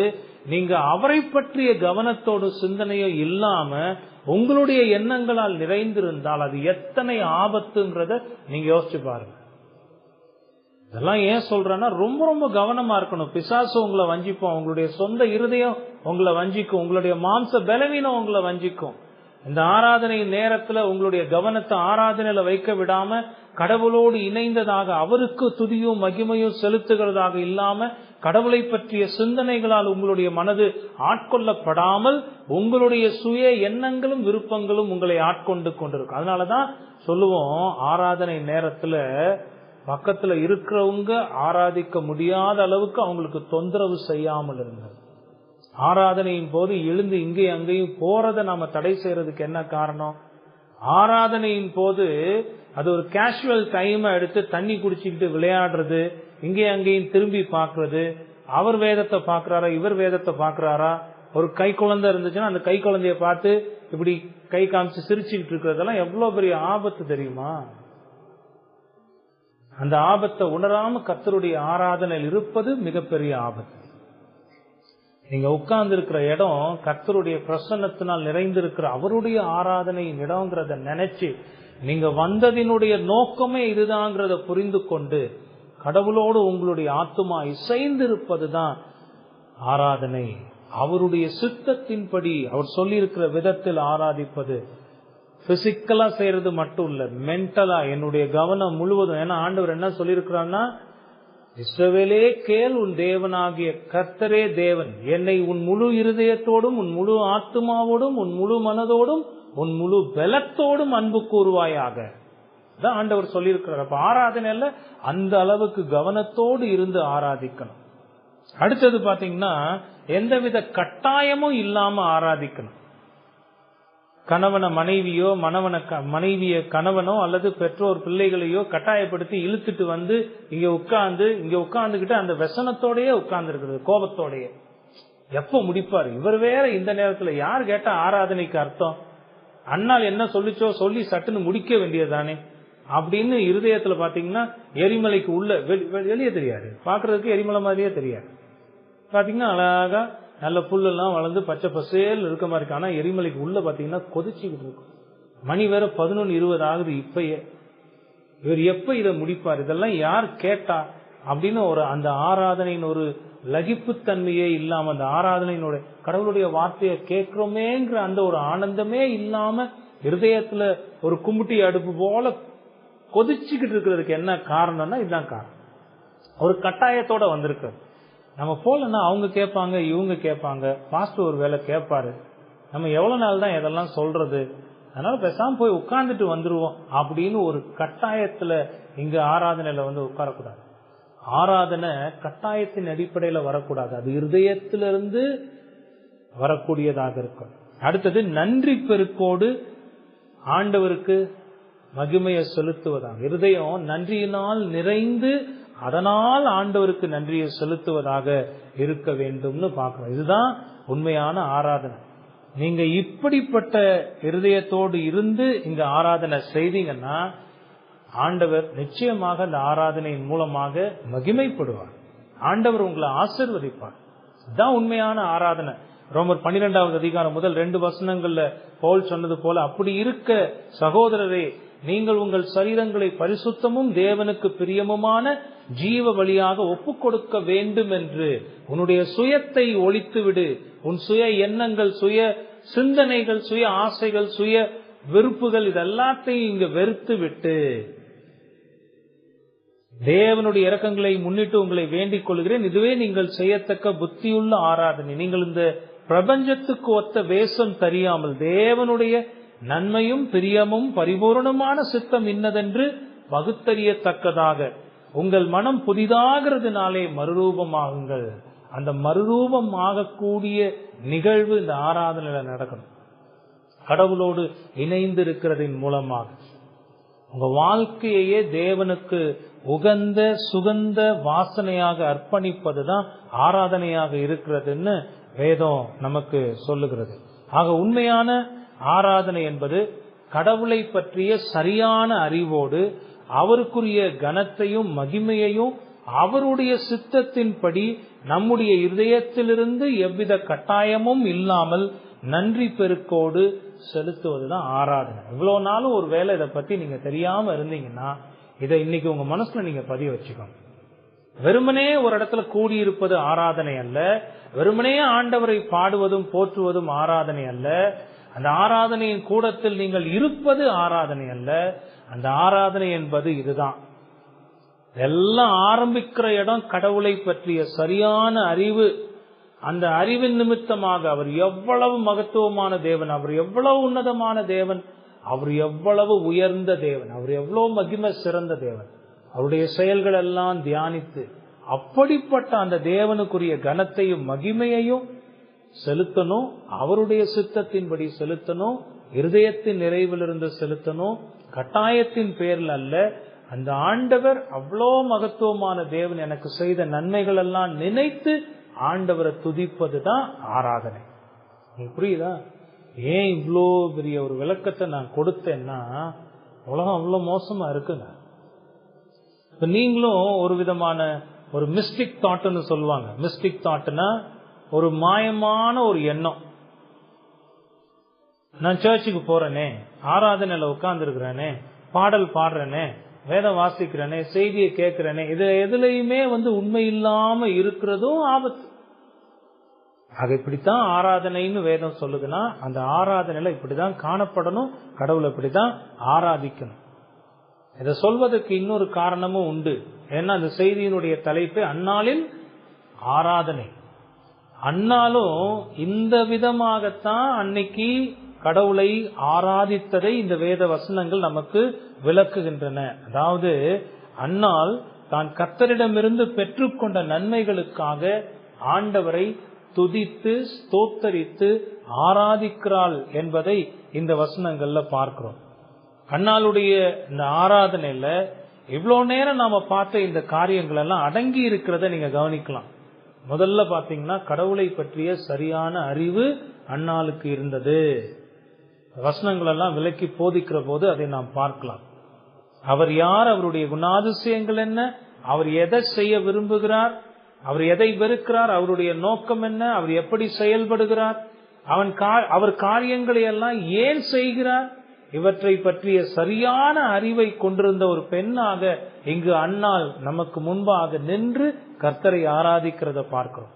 நீங்க அவரை பற்றிய கவனத்தோடு சிந்தனையோ இல்லாம உங்களுடைய எண்ணங்களால் நிறைந்திருந்தால் அது எத்தனை ஆபத்துங்கிறத நீங்க யோசிச்சு பாருங்க. இதெல்லாம் ஏன் சொல்றேன்னா, ரொம்ப ரொம்ப கவனமா இருக்கணும். பிசாசு உங்களை வஞ்சிப்போம், உங்களுடைய சொந்த இருதயம் உங்களை வஞ்சிக்கும், உங்களுடைய மாம்ச பலவீனம் உங்களை வஞ்சிக்கும். இந்த ஆராதனை நேரத்துல உங்களுடைய கவனத்தை ஆராதனையில வைக்க விடாம கடவுளோடு இணைந்ததாக அவருக்கு துதியும் மகிமையும் செலுத்துகிறதாக இல்லாம கடவுளை பற்றிய சிந்தனைகளால் உங்களுடைய மனது ஆட்கொள்ளப்படாமல் உங்களுடைய சுய எண்ணங்களும் விருப்பங்களும் உங்களை ஆட்கொண்டு கொண்டிருக்கும். அதனாலதான் சொல்லுவோம், ஆராதனை நேரத்துல பக்கத்துல இருக்கிறவங்க ஆராதிக்க முடியாத அளவுக்கு அவங்களுக்கு தொந்தரவு செய்யாமல் இருந்தது. ஆராதனையின் போது எழுந்து இங்கே அங்கேயும் போறதை நாம தடை செய்யறதுக்கு என்ன காரணம்? ஆராதனையின் போது அது ஒரு கேஷுவல் டைம் எடுத்து தண்ணி குடிச்சுக்கிட்டு விளையாடுறது, இங்கே அங்கேயும் திரும்பி பாக்குறது, அவர் வேதத்தை பாக்குறாரா இவர் வேதத்தை பாக்குறாரா, ஒரு கை குழந்தை இருந்துச்சுன்னா அந்த கை குழந்தைய பார்த்து இப்படி கை காமிச்சு சிரிச்சுக்கிட்டு இருக்கிறதெல்லாம் எவ்வளவு பெரிய ஆபத்து தெரியுமா? அந்த ஆபத்தை உணராம கர்த்தருடைய ஆராதனையில் இருப்பது மிகப்பெரிய ஆபத்து. நீங்க உட்கார்ந்து இருக்கிற இடம் கர்த்தருடைய பிரசன்னத்தினால் நிறைந்திருக்கிற அவருடைய ஆராதனையின் இடம்ங்கிறத நினைச்சு நீங்க வந்ததினுடைய நோக்கமே இதுதாங்கிறத புரிந்து கொண்டு கடவுளோடு உங்களுடைய ஆத்துமா இசைந்திருப்பதுதான் ஆராதனை. அவருடைய சித்தத்தின்படி அவர் சொல்லி இருக்கிற விதத்தில் ஆராதிப்பது. பிசிக்கலா செய்யறது மட்டும் இல்ல, மென்டலா என்னுடைய கவனம் முழுவதும். ஏன்னா ஆண்டவர் என்ன சொல்லியிருக்கிறான்னா, இஸ்ரவேலே கேள், உன் தேவனாகிய கர்த்தரே தேவன், என்னை உன் முழு இருதயத்தோடும் உன் முழு ஆத்துமாவோடும் உன் முழு மனதோடும் உன் முழு பலத்தோடும் அன்பு கூறுவாயாக. அதான் ஆண்டவர் சொல்லியிருக்கிறார். அப்ப ஆராதனையில அந்த அளவுக்கு கவனத்தோடு இருந்து ஆராதிக்கணும். அடுத்தது பாத்தீங்கன்னா, எந்தவித கட்டாயமும் இல்லாம ஆராதிக்கணும். கணவனை மனைவியோ மனைவிய கணவனோ அல்லது பெற்றோர் பிள்ளைகளையோ கட்டாயப்படுத்தி இழுத்துட்டு வந்து இங்க உட்கார்ந்துகிட்டு அந்த व्यसனத்தோடயே உட்கார்ந்து இருக்கிறது, கோபத்தோடயே. எப்ப முடிப்பாரு இவர் வேற? இந்த நேரத்துல யார் கேட்டா ஆராதனைக்கு அர்த்தம்? அண்ணால் என்ன சொல்லிச்சோ சொல்லி சட்டுன்னு முடிக்க வேண்டியதானே அப்படின்னு இருதயத்துல பாத்தீங்கன்னா எரிமலைக்கு உள்ள வெளியே தெரியாது, பாக்குறதுக்கு எரிமலை மாதிரியே தெரியாது. பாத்தீங்கன்னா அழகா நல்ல புல்லெல்லாம் வளர்ந்து பச்சை பசேல் இருக்க மாதிரி இருக்கு. ஆனா எரிமலைக்கு உள்ள பாத்தீங்கன்னா கொதிச்சுக்கிட்டு இருக்கும். மணி வேற 11:20 ஆகுது. இப்பயே இவர் எப்ப இதை முடிப்பார், இதெல்லாம் யார் கேட்டா அப்படின்னு ஒரு அந்த ஆராதனையின் ஒரு லகிப்புத்தன்மையே இல்லாம, அந்த ஆராதனையினுடைய கடவுளுடைய வார்த்தையை கேட்கிறோமேங்கிற அந்த ஒரு ஆனந்தமே இல்லாம இருதயத்துல ஒரு கும்பிட்டி அடுப்பு போல கொதிச்சுக்கிட்டு இருக்கிறதுக்கு என்ன காரணம்னா இதுதான் காரணம். ஒரு கட்டாயத்தோட வந்திருக்கு. நம்ம போலன்னா அவங்க கேட்பாங்க, இவங்க கேட்பாங்க, பாஸ்டர் ஒரு வேலை கேட்பாரு, நம்ம எவ்வளவு நாள் தான் இதெல்லாம் சொல்றது, அதனால பேசாம போய் உட்கார்ந்துட்டு வந்துருவோம் அப்படின்னு ஒரு கட்டாயத்துல இங்க ஆராதனையில வந்து உட்காரக்கூடாது. ஆராதனை கட்டாயத்தின் அடிப்படையில வரக்கூடாது, அது இருதயத்திலிருந்து வரக்கூடியதாக இருக்கும். அடுத்தது நன்றி பெருக்கோடு ஆண்டவருக்கு மகிமையை செலுத்துவதாக. இருதயம் நன்றியினால் நிறைந்து அதனால் ஆண்டவருக்கு நன்றியை செலுத்துவதாக இருக்க வேண்டும்னு பார்க்கிறோம். இதுதான் உண்மையான ஆராதனை. நீங்க இப்படிப்பட்ட இருதயத்தோடு இருந்து இங்க ஆராதனை செய்தீங்கன்னா ஆண்டவர் நிச்சயமாக அந்த ஆராதனையின் மூலமாக மகிமைப்படுவார். ஆண்டவர் உங்களை ஆசீர்வதிப்பார். இதுதான் உண்மையான ஆராதனை. ரோமர் 12வது அதிகாரம் முதல் 2 வசனங்கள்ல பவுல் சொன்னது போல, அப்படி இருக்க சகோதரரே, நீங்கள் உங்கள் சரீரங்களை பரிசுத்தமும் தேவனுக்கு பிரியமுமான ஜீவ வழியாக ஒப்புக் கொடுக்க வேண்டும் என்று உன்னுடைய சுயத்தை ஒழித்துவிடு. உன் சுய எண்ணங்கள், சுய சிந்தனைகள், சுய ஆசைகள், சுய வெறுப்புகள் இதெல்லாத்தையும் இங்க வெறுத்து விட்டு தேவனுடைய இரக்கங்களை முன்னிட்டு உங்களை வேண்டிக் கொள்கிறேன். இதுவே நீங்கள் செய்யத்தக்க புத்தியுள்ள ஆராதனை. நீங்கள் இந்த பிரபஞ்சத்துக்கு ஒத்த வேஷம் தெரியாமல் தேவனுடைய நன்மையும் பிரியமும் பரிபூர்ணமான சித்தம் இன்னதென்று பகுத்தறியத்தக்கதாக உங்கள் மனம் புதிதாகிறதுனாலே மறுரூபமாகுங்கள். அந்த மறுரூபம் ஆகக்கூடிய நிகழ்வு இந்த ஆராதனையில நடக்கணும். கடவுளோடு இணைந்து இருக்கிறதின் மூலமாக உங்க வாழ்க்கையே தேவனுக்கு உகந்த சுகந்த வாசனையாக அர்ப்பணிப்பதுதான் ஆராதனையாக இருக்கிறதுன்னு வேதம் நமக்கு சொல்லுகிறது. ஆக உண்மையான ஆராதனை என்பது கடவுளை பற்றிய சரியான அறிவோடு அவருக்குரிய கனத்தையும் மகிமையையும் அவருடைய சித்தத்தின்படி நம்முடைய இருதயத்திலிருந்து எவ்வித கட்டாயமும் இல்லாமல் நன்றி பெருக்கோடு செலுத்துவதுதான் ஆராதனை. இவ்வளவு நாளும் ஒரு வேளை இதை பத்தி நீங்க தெரியாம இருந்தீங்கன்னா இதை இன்னைக்கு உங்க மனசுல நீங்க பதிய வச்சுக்கோங்க. வெறுமனே ஒரு இடத்துல கூடியிருப்பது ஆராதனை அல்ல. வெறுமனே ஆண்டவரை பாடுவதும் போற்றுவதும் ஆராதனை அல்ல. அந்த ஆராதனையின் கூடத்தில் நீங்கள் இருப்பது ஆராதனை அல்ல. அந்த ஆராதனை என்பது இதுதான். எல்லாம் ஆரம்பிக்கிற இடம் கடவுளை பற்றிய சரியான அறிவு. அந்த அறிவின் நிமித்தமாக அவர் எவ்வளவு மகத்துவமான தேவன், அவர் எவ்வளவு உன்னதமான தேவன், அவர் எவ்வளவு உயர்ந்த தேவன், அவர் எவ்வளவு மகிமை சிறந்த தேவன், அவருடைய செயல்கள் எல்லாம் தியானித்து அப்படிப்பட்ட அந்த தேவனுக்குரிய கனத்தையும் மகிமையையும் செலுத்தணும். அவருடைய சித்தத்தின்படி செலுத்தணும். இருதயத்தின் நிறைவிலிருந்து செலுத்தணும். கட்டாயத்தின் பேரில் அல்ல. அந்த ஆண்டவர் அவ்வளோ மகத்துவமான தேவன், எனக்கு செய்த நன்மைகள் எல்லாம் நினைத்து ஆண்டவரை துதிப்பதுதான் ஆராதனை. புரியுதா? ஏன் இவ்வளோ பெரிய ஒரு விளக்கத்தை நான் கொடுத்தேன்னா, உலகம் அவ்வளோ மோசமா இருக்குங்க. இப்ப நீங்களும் ஒரு விதமான ஒரு மிஸ்டிக் தாட்னு சொல்லுவாங்க. மிஸ்டிக் தாட்னா ஒரு மாயமான ஒரு எண்ணம். நான் சர்ச்சுக்கு போறேனே, ஆராதனையில உட்கார்ந்து இருக்கிறேனே, பாடல் பாடுறேனே, வேதம் வாசிக்கிறேனே, செய்தியை கேட்கிறேனே, இது எதுலையுமே உண்மை இல்லாம இருக்கிறதும் ஆபத்து. ஆக இப்படித்தான் ஆராதனைன்னு வேதம் சொல்லுதுன்னா அந்த ஆராதனையில இப்படிதான் காணப்படணும். கடவுளை இப்படிதான் ஆராதிக்கணும். இதை சொல்வதற்கு இன்னொரு காரணமும் உண்டு. ஏன்னா அந்த செய்தியினுடைய தலைப்பு அந்நாளில் ஆராதனை. அந்நாளும் இந்த விதமாகத்தான் அன்னைக்கு கடவுளை ஆராதித்ததை இந்த வேத வசனங்கள் நமக்கு விளக்குகின்றன. அதாவது அந்நாள் தான் கர்த்தரிடமிருந்து பெற்றுக்கொண்ட நன்மைகளுக்காக ஆண்டவரை துதித்து ஸ்தோத்தரித்து ஆராதிக்கிறாள் என்பதை இந்த வசனங்கள்ல பார்க்கிறோம். அந்நாளுடைய இந்த ஆராதனையில இவ்வளவு நேரம் நாம பார்த்த இந்த காரியங்கள் எல்லாம் அடங்கி இருக்கிறத நீங்க கவனிக்கலாம். முதல்ல பாத்தீங்கன்னா கடவுளை பற்றிய சரியான அறிவு அந்நாளுக்கு இருந்தது. வசனங்கள் எல்லாம் விலக்கி போதிக்கிற போது அதை நாம் பார்க்கலாம். அவர் யார், அவருடைய குணாதிசயங்கள் என்ன, அவர் எதை செய்ய விரும்புகிறார், அவர் எதை வெறுக்கிறார், அவருடைய நோக்கம் என்ன, அவர் எப்படி செயல்படுகிறார், அவர் காரியங்களை எல்லாம் ஏன் செய்கிறார், இவற்றை பற்றிய சரியான அறிவை கொண்டிருந்த ஒரு பெண்ணாக இங்கு அன்னாள் நமக்கு முன்பாக நின்று கர்த்தரை ஆராதிக்கிறத பார்க்கிறோம்.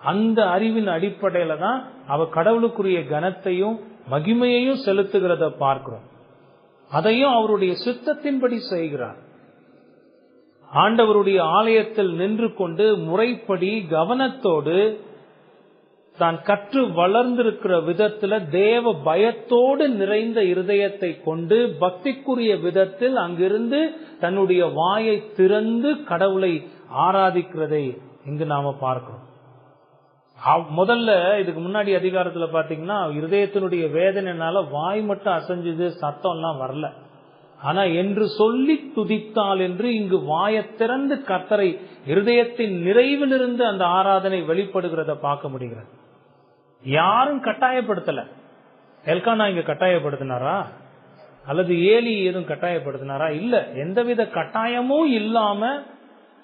அந்த அறிவின் அடிப்படையில தான் அவ கடவுளுக்குரிய கனத்தையும் மகிமையையும் செலுத்துகிறத பார்க்கிறோம். அதையும் அவருடைய சித்தத்தின்படி செய்கிறார். ஆண்டவருடைய ஆலயத்தில் நின்று கொண்டு முறைப்படி கவனத்தோடு தான் கற்று வளர்ந்திருக்கிற விதத்துல தேவ பயத்தோடு நிறைந்த இருதயத்தை கொண்டு பக்திக்குரிய விதத்தில் அங்கிருந்து தன்னுடைய வாயை திறந்து கடவுளை ஆராதிக்கிறதை இங்கு நாம பார்க்கிறோம். முதல்ல இதுக்கு முன்னாடி அதிகாரத்துல பாத்தீங்கன்னா இருதயத்தினுடைய வேதனைனால வாய் மட்டும் அசைஞ்சது, சத்தம் எல்லாம் வரல. ஆனா என்று சொல்லி துதித்தால் என்று இங்கு வாயை திறந்து கர்த்தரை இருதயத்தின் நிறைவிலிருந்து அந்த ஆராதனை வெளிப்படுகிறத பார்க்க முடிகிறது. யாரும் கட்டாயப்படுத்தல. எல்கானா இங்க கட்டாயப்படுத்தினாரா அல்லது ஏலி எதுவும் கட்டாயப்படுத்தினாரா? இல்ல, எந்தவித கட்டாயமும் இல்லாம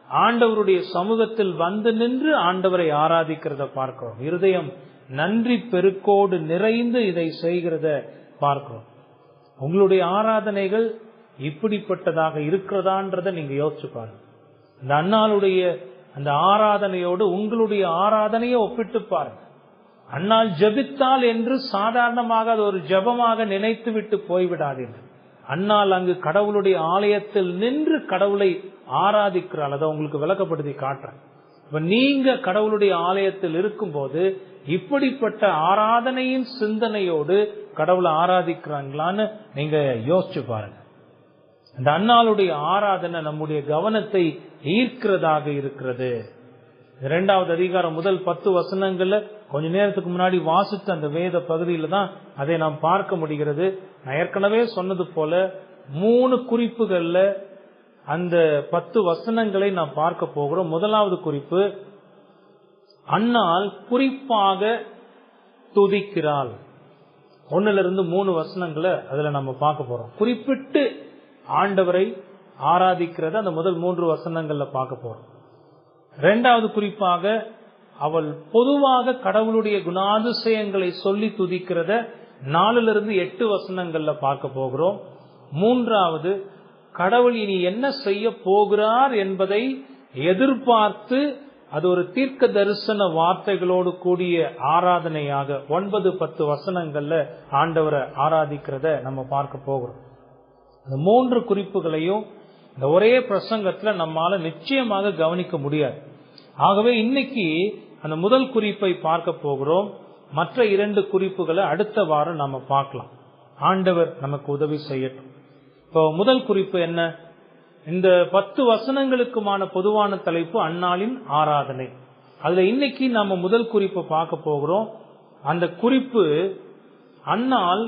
ஆண்டவருடைய சமூகத்தில் வந்து நின்று ஆண்டவரை ஆராதிக்கிறத பார்க்கிறோம். இருதயம் நன்றி பெருக்கோடு நிறைந்து இதை செய்கிறத பார்க்கிறோம். உங்களுடைய ஆராதனைகள் இப்படிப்பட்டதாக இருக்கிறதான்றத நீங்க யோசிச்சு பாருங்க. இந்த அன்னாளுடைய அந்த ஆராதனையோடு உங்களுடைய ஆராதனையை ஒப்பிட்டு பாருங்க. அன்னாள் ஜெபித்தாள் என்று சாதாரணமாக அது ஒரு ஜெபமாக நினைத்து விட்டு போய்விடாதீர்கள். அன்னாள் அங்கு கடவுளுடைய ஆலயத்தில் நின்று கடவுளை ஆராதிக்கிறாள். அதை உங்களுக்கு விளக்கப்படுத்தி காட்டுறேன். இப்ப நீங்க கடவுளுடைய ஆலயத்தில் இருக்கும் போது இப்படிப்பட்ட ஆராதனையின் சிந்தனையோடு கடவுளை ஆராதிக்கிறாங்களான்னு நீங்க யோசிச்சு பாருங்க. இந்த அன்னாளுடைய ஆராதனை நம்முடைய கவனத்தை ஈர்க்கிறதாக இருக்கிறது. 2வது அதிகாரம் முதல் 10 வசனங்கள்ல கொஞ்ச நேரத்துக்கு முன்னாடி வாசித்த அந்த வேத பகுதியில தான் அதை நாம் பார்க்க முடிகிறது. நான் ஏற்கனவே சொன்னது போல 3 குறிப்புகள்ல அந்த 10 வசனங்களை நாம் பார்க்க போகிறோம். முதலாவது குறிப்பு, அன்னாள் குறிப்பாக துதிக்கிறாள். 1-3 வசனங்களை அதுல நம்ம பார்க்க போறோம். குறிப்பிட்டு ஆண்டவரை ஆராதிக்கிறத அந்த முதல் 3 வசனங்கள்ல பார்க்க போறோம். 2வது குறிப்பாக அவள் பொதுவாக கடவுளுடைய குணாதிசயங்களை சொல்லி துதிக்கிறத 4-8 வசனங்கள்ல பார்க்க போகிறோம். 3வது கடவுள் இனி என்ன செய்ய போகிறார் என்பதை எதிர்பார்த்து அது ஒரு தீர்க்க தரிசன வார்த்தைகளோடு கூடிய ஆராதனையாக 9-10 வசனங்கள்ல ஆண்டவரை ஆராதிக்கிறத நம்ம பார்க்க போகிறோம். இந்த 3 குறிப்புகளையும் இந்த ஒரே பிரசங்கத்துல நம்மால நிச்சயமாக கவனிக்க முடியாது. ஆகவே இன்னைக்கு அந்த முதல் குறிப்பை பார்க்க போகிறோம். மற்ற 2 குறிப்புகளை அடுத்த வாரம் நம்ம பார்க்கலாம். ஆண்டவர் நமக்கு உதவி செய்யட்டும். இப்போ முதல் குறிப்பு என்ன? இந்த 10 வசனங்களுக்குமான பொதுவான தலைப்பு அன்னாளின் ஆராதனை. அதுல இன்னைக்கு நாம முதல் குறிப்பை பார்க்க போகிறோம். அந்த குறிப்பு, அன்னாள்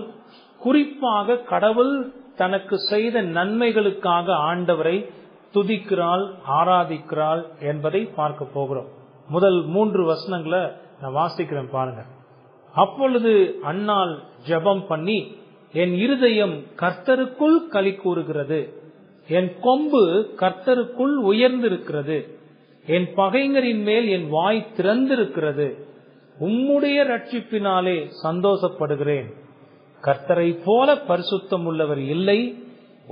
குறிப்பாக கடவுள் தனக்கு செய்த நன்மைகளுக்காக ஆண்டவரை துதிக்கிறாள், ஆராதிக்கிறாள் என்பதை பார்க்க போகிறோம். முதல் 3 வசனங்களை நான் வாசிக்கிறேன் பாருங்க. அப்பொழுது அன்னாள் ஜெபம் பண்ணி, என் இருதயம் கர்த்தருக்குள் களி கூறுகிறது, என் கொம்பு கர்த்தருக்குள் உயர்ந்திருக்கிறது, என் பகைஞரின் மேல் என் வாய் திறந்திருக்கிறது, உம்முடைய ரட்சிப்பினாலே சந்தோஷப்படுகிறேன். கர்த்தரை போல பரிசுத்தம் உள்ளவர் இல்லை,